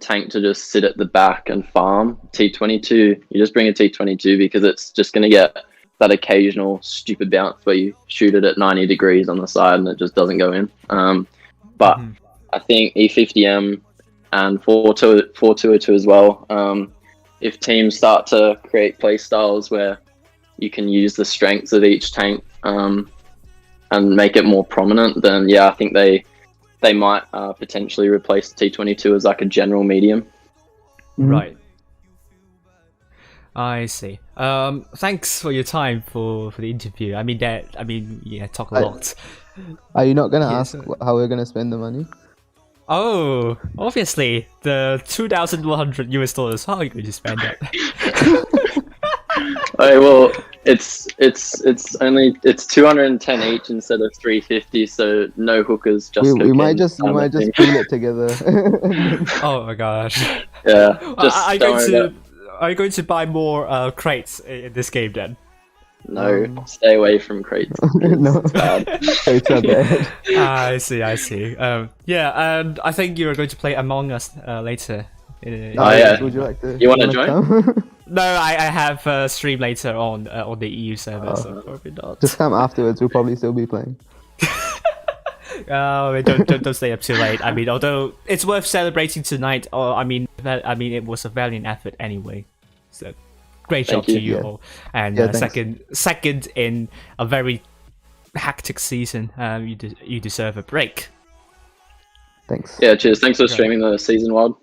tank to just sit at the back and farm, T22, you just bring a T22 because it's just going to get that occasional stupid bounce where you shoot it at 90 degrees on the side and it just doesn't go in. But I think E50M and 4202 as well, if teams start to create play styles where you can use the strengths of each tank and make it more prominent, then yeah, I think they might potentially replace T22 as like a general medium. Right. I see. Thanks for your time for the interview. Talk a lot. Are you not gonna ask how we're gonna spend the money? Oh, obviously the $2,100. How are you going to spend it? Okay, well, it's 210 each instead of 350, so no hookers. Just we might just pool it together. Oh my gosh! Yeah, just are you going to buy more crates in this game then? No, stay away from crates. No, crates are bad. I see. Yeah, and I think you are going to play Among Us later. Oh yeah. Would you like to? You want to join? No, I have a stream later on the EU server, so probably not. Just come afterwards. We'll probably still be playing. Oh, don't stay up too late. I mean, although it's worth celebrating tonight. Or I mean, it was a valiant effort anyway. So. great job Thank you. to you Yeah. all. And Yeah, thanks. second in a very hectic season. You deserve a break. Thanks. Yeah, cheers. Thanks for streaming the season, Wild.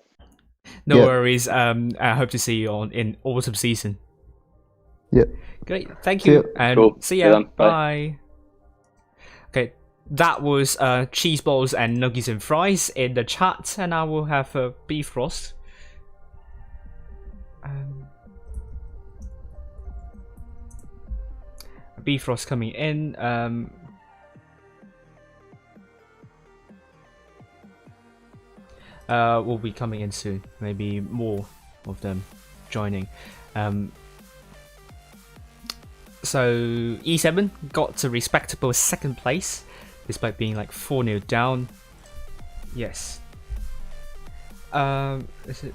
No Yeah. worries. I hope to see you on in autumn season. Yeah. Great, thank See you, ya. and Cool. see See ya. them. Bye. Bye. Okay, that was cheese balls and nuggets and fries in the chat, and I will have a beef roast. Beef roast coming in. Will be coming in soon. Maybe more of them joining. So E7 got a respectable second place, despite being like 4-0 down. Yes. Is it?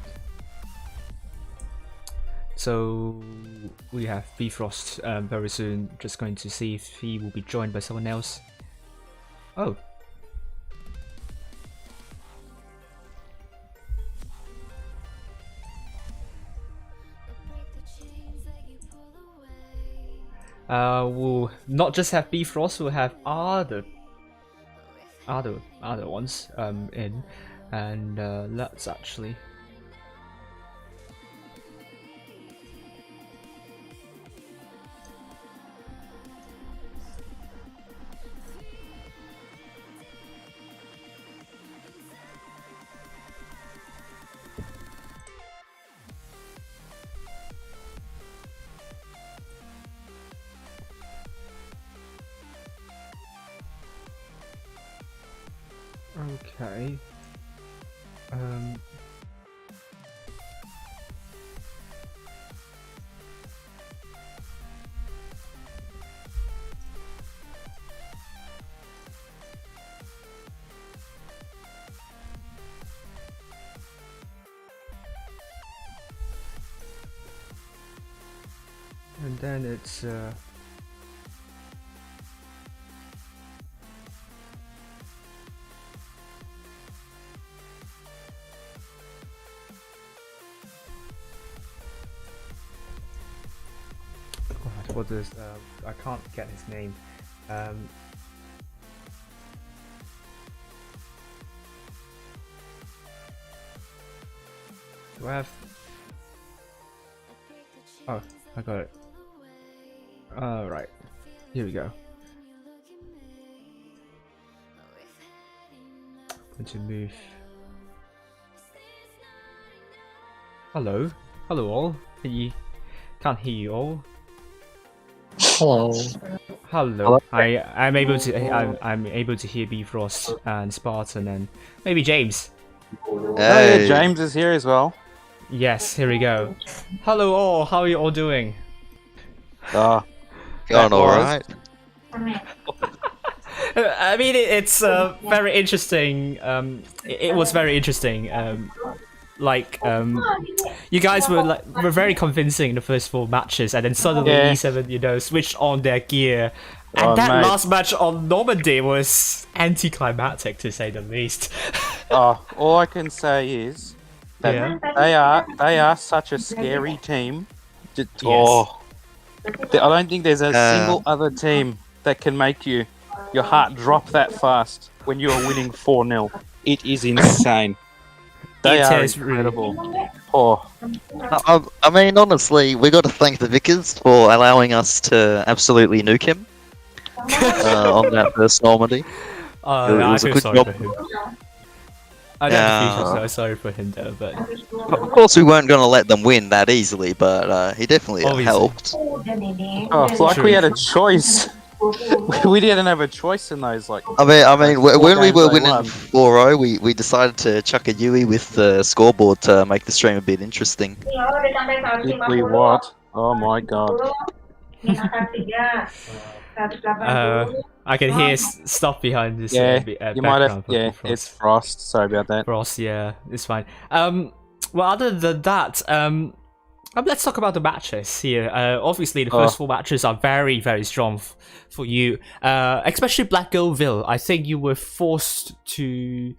So we have Bifrost very soon. Just going to see if he will be joined by someone else. Oh. We'll not just have Bifrost, we'll have other ones in, and let's actually. Okay. And then it's what is I can't get his name. Do I have? Oh, I got it. Right, here we go. Going to move. Hello, all. Can't hear you all. Hello. Hello. I'm able to hear Bifrost and Spartan and maybe James. Oh yeah, James is here as well. Yes, here we go. Hello all. How are you all doing? Going alright. I mean, it's very interesting. It was very interesting. You guys were very convincing in the first 4 matches, and then suddenly E7, switched on their gear. And that last match on Normandy was anticlimactic, to say the least. All I can say is that they are such a scary team. I don't think there's a single other team that can make your heart drop that fast when you are winning 4-0. It is insane. They are incredible. I mean, honestly, we got to thank the Vickers for allowing us to absolutely nuke him on that first Normandy. It was a good job. I don't feel so sorry for him though, but of course we weren't going to let them win that easily, but he definitely helped. It's like we had a choice. We didn't have a choice in those. I mean, when we were winning 4-0, we decided to chuck a Yui with the scoreboard to make the stream a bit interesting. Did we what? Oh my god. I can hear stuff behind this. You might have. Yeah, it's Frost. Sorry about that. Frost, yeah, it's fine. Well, other than that, Let's talk about the matches here. Obviously, the first 4 matches are very, very strong for you. Especially Black Girlville. I think you were forced to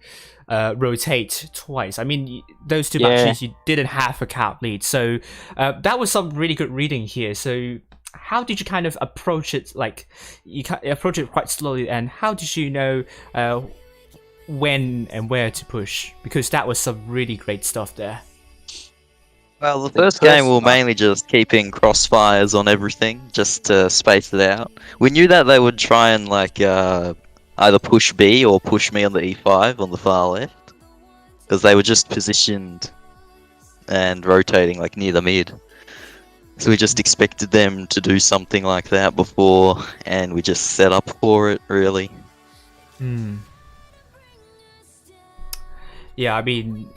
rotate twice. I mean, those 2 matches, you didn't have a count lead. So that was some really good reading here. So how did you kind of approach it? Like, you approach it quite slowly. And how did you know when and where to push? Because that was some really great stuff there. Well, the first game we were mainly just keeping crossfires on everything, just to space it out. We knew that they would try and like either push B or push me on the E5 on the far left, because they were just positioned and rotating like near the mid. So we just expected them to do something like that before, and we just set up for it, really. Yeah, I mean,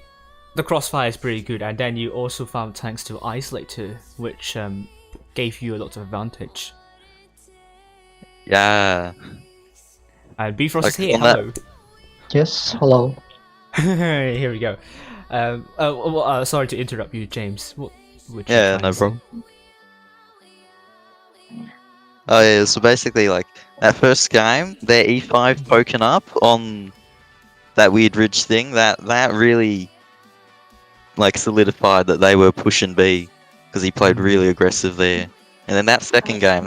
the crossfire is pretty good, and then you also found tanks to isolate too, which gave you a lot of advantage. Yeah. And Bifrost is Like, here. on that- Hello. Yes, hello. Here we go. Sorry to interrupt you, James. Yeah, no problem. Oh yeah, so basically like that first game, their E5 poking up on that weird ridge thing, that really like solidified that they were pushing B, because he played really aggressive there. And then that second game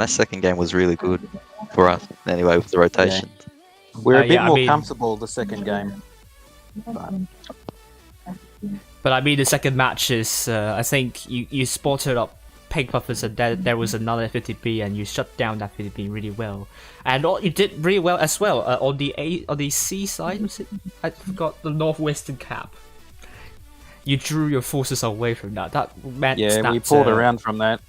was really good for us anyway with the rotation. Yeah. We're a bit more I mean, comfortable the second game. But I mean, the second match is, I think you spotted up pink buffers, and there was another 50B, and you shut down that 50B really well. And you did really well as well on the C side. Was it? I forgot the northwestern cap. You drew your forces away from that. That meant that, we pulled around from that.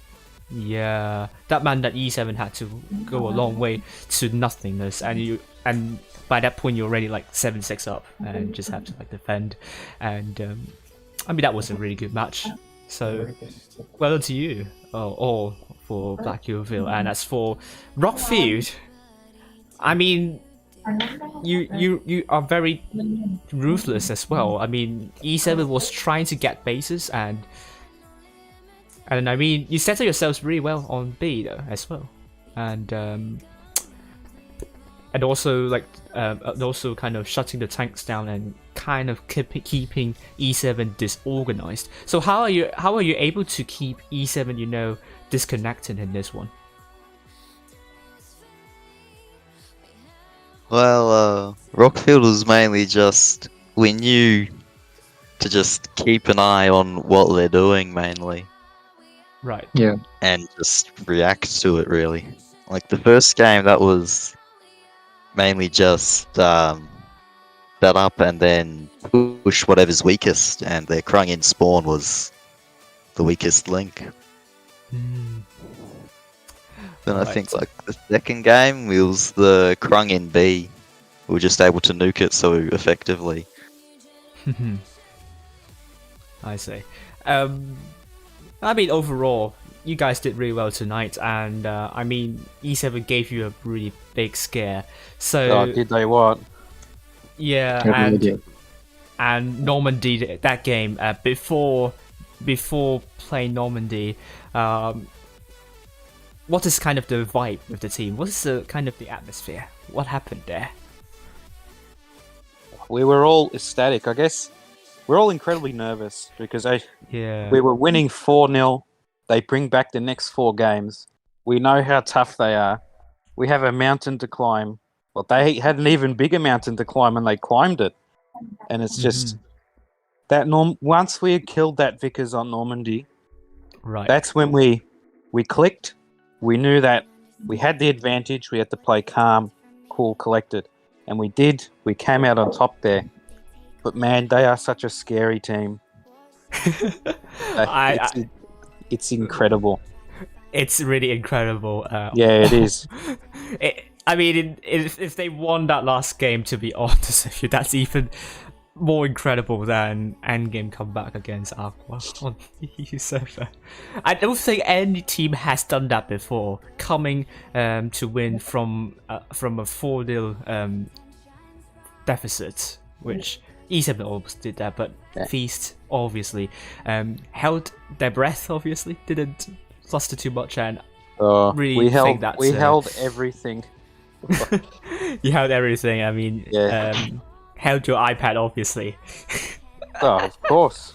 Yeah, that meant that E7 had to go a long way to nothingness, and by that point you're already like 7-6 up, and just have to like defend. And I mean, that was a really good match. So well done to you, all for Black Girlville. And as for Rockfield, I mean, you are very ruthless as well. I mean, E7 was trying to get bases, and I mean, you settle yourselves really well on B though as well, and also like also kind of shutting the tanks down and kind of keeping E7 disorganized. So how are you able to keep E7 disconnected in this one? Well, Rockfield was mainly just, we knew to just keep an eye on what they're doing mainly. Right. Yeah. And just react to it really. Like the first game, that was mainly just set up and then push whatever's weakest, and their Krung in spawn was the weakest link. Then I think like the second game was the Krung in B. We were just able to nuke it so effectively. I see. I mean, overall, you guys did really well tonight, and I mean, E7 gave you a really big scare. So Did they what? yeah, and Normandy, that game before playing Normandy, what is kind of the vibe with the team? What is the kind of the atmosphere? What happened there? We were all ecstatic, I guess. We're all incredibly nervous because we were winning 4-0. They bring back the next 4 games. We know how tough they are. We have a mountain to climb. Well, they had an even bigger mountain to climb, and they climbed it. And it's just that once we had killed that Vickers on Normandy, right? That's when we clicked. We knew that we had the advantage. We had to play calm, cool, collected, and we did. We came out on top there. But man, they are such a scary team. It's incredible. It's really incredible. Yeah, it is. I mean, if they won that last game, to be honest with you, that's even more incredible than endgame comeback against Aqua on EU server. I don't think any team has done that before, coming to win from a 4-0 deficit, which E7 almost did that, but Feast obviously held their breath. Obviously, didn't fluster too much, and really we held think that's we held everything. you held everything. I mean, held your iPad, obviously. Oh, of course.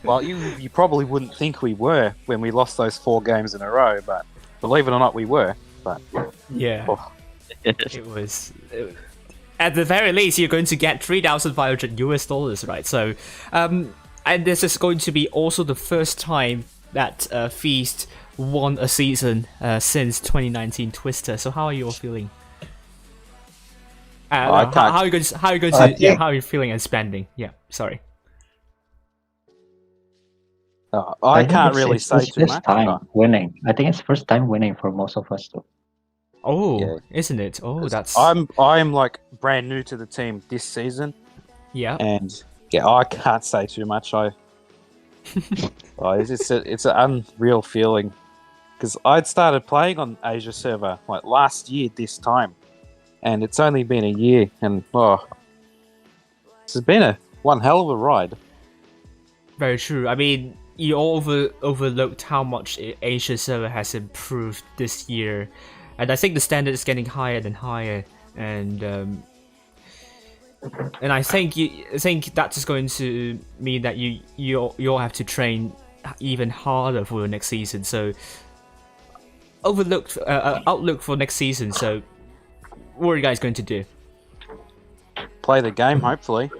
Well, you probably wouldn't think we were when we lost those 4 games in a row, but believe it or not, we were. But yeah, it was. At the very least, you're going to get $3,500 right? So, and this is going to be also the first time that Feast won a season since 2019 Twister. So, how are you all feeling? How are you going to? How are you feeling and spending? Yeah, sorry. I can't really say too much. First time winning. I think it's first time winning for most of us too. Oh, isn't it? Oh, that's. I'm like brand new to the team this season. Yeah. And I can't say too much. It's an unreal feeling because I'd started playing on Asia server like last year this time, and it's only been a year, and this has been one hell of a ride. Very true. I mean, you overlooked how much Asia server has improved this year, and I think the standard is getting higher and higher, and I think that is going to mean that you all have to train even harder for the next season. So outlook for next season. So what are you guys going to do? Play the game, hopefully.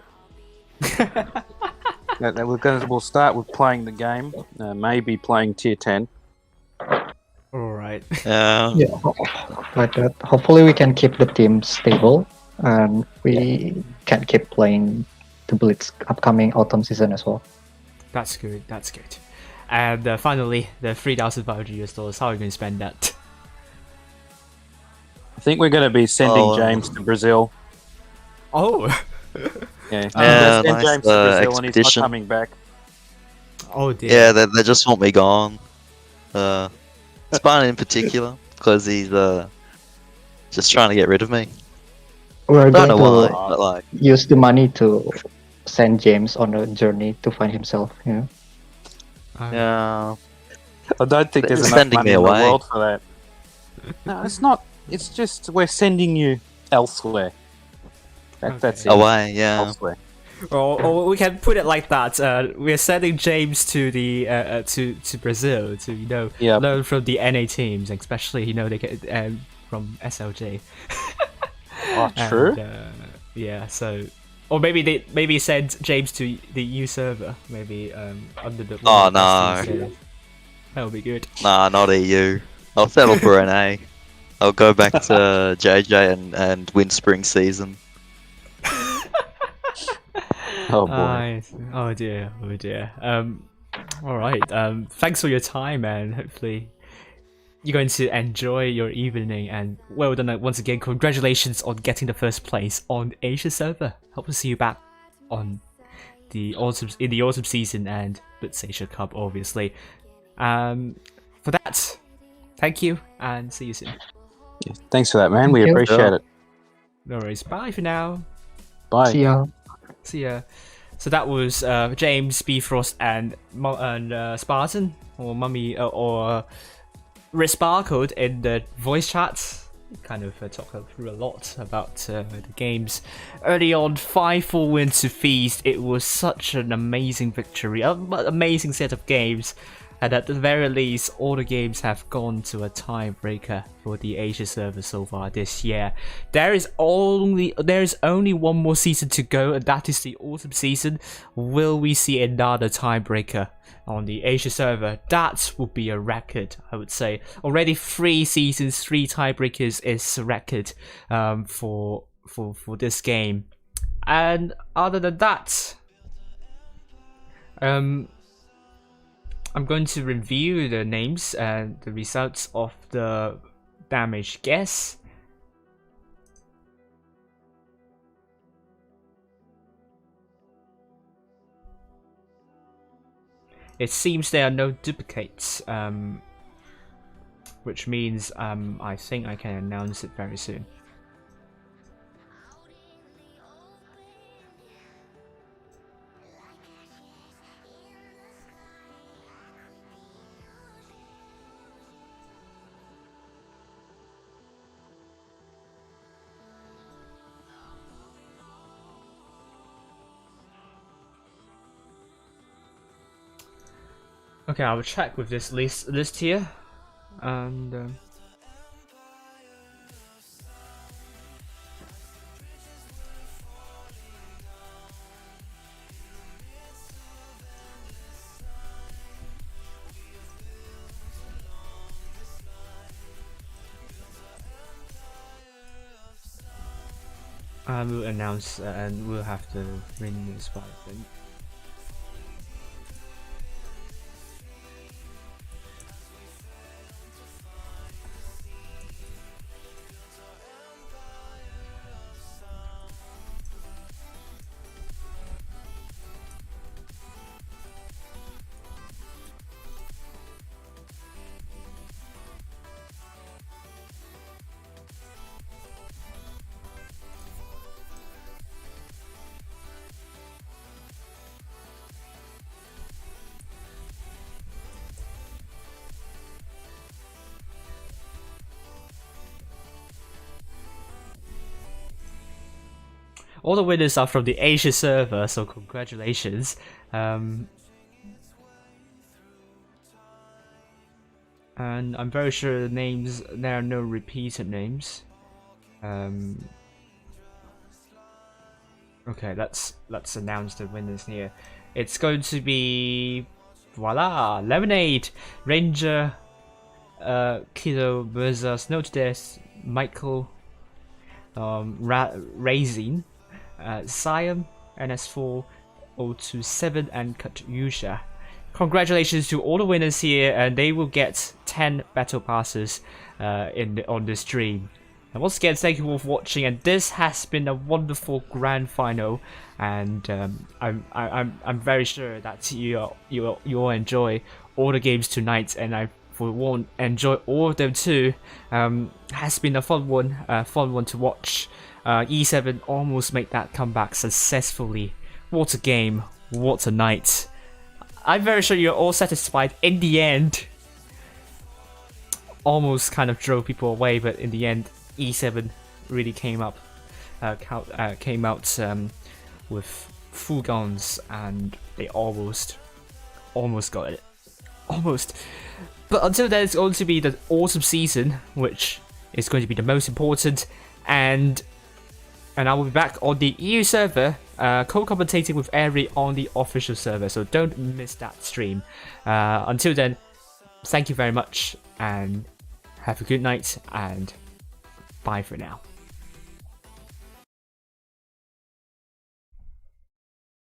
We'll start with playing the game. Maybe playing tier 10. All right. Yeah, like that. Hopefully, we can keep the team stable, and we can keep playing the Blitz upcoming autumn season as well. That's good. That's good. And finally, the $3,500. How are you going to spend that? I think we're going to be sending James to Brazil. Oh. Yeah, nice, James to Brazil, and he's not coming back. Oh dear. Yeah, they just want me gone. Spine in particular, because he's just trying to get rid of me. We're Don't going know to why, but like, use the money to send James on a journey to find himself. Yeah. yeah. I don't think They're there's enough sending money me in the away. world for that. No, it's not. It's just we're sending you elsewhere. That's it. Away, yeah. Elsewhere. Or we can put it like that. We're sending James to the to Brazil to learn from the NA teams, especially they get from SLJ. Oh, true. And, yeah. So, or maybe send James to the EU server. Maybe under the. Oh no. That would be good. Nah, not EU. I'll settle for an A. I'll go back to JJ and win spring season. Oh boy. Oh dear. Oh dear. All right. Thanks for your time, and hopefully you're going to enjoy your evening. And well done once again. Congratulations on getting the first place on Asia server. Hope to see you back on the autumn season and Blitz Asia Cup, obviously. For that, thank you and see you soon. Yeah, thanks for that, man. We appreciate it. No worries. Bye for now. Bye. See ya. See ya. So that was James, Bifrost, and Spartan, or Mummy, or Resparkled in the voice chat. Kind of talked through a lot about the games. Early on, 5-4 win to Feast. It was such an amazing victory, an amazing set of games. And at the very least, all the games have gone to a tiebreaker for the Asia server so far this year. There is only one more season to go, and that is the autumn season. Will we see another tiebreaker on the Asia server? That would be a record, I would say. Already 3 seasons, 3 tiebreakers is a record for this game. And other than that, I'm going to review the names and the results of the damage guess. It seems there are no duplicates, which means I think I can announce it very soon. Okay, I will check with this list here, and I will announce, and we'll have to ring this by, I think. All the winners are from the Asia server, so congratulations. And I'm very sure the names, there are no repeated names. Okay, let's announce the winners here. It's going to be, voila, Lemonade, Ranger, Kiddo versus Notides, Michael, Raisin, Siam, NS4, 027, and Katyusha. Congratulations to all the winners here, and they will get 10 battle passes on the stream. And once again, thank you all for watching, and this has been a wonderful grand final, and I'm very sure that you all enjoy all the games tonight, and I for one enjoy all of them too. Has been a fun one to watch. E7 almost made that comeback successfully. What a game, what a night. I'm very sure you're all satisfied in the end. Almost kind of drove people away, but in the end, E7 really came out with full guns, and they almost got it. Almost. But until then, it's going to be the autumn season, which is going to be the most important, and I will be back on the EU server, co-commentating with Airy on the official server, so don't miss that stream. Until then, thank you very much, and have a good night, and bye for now.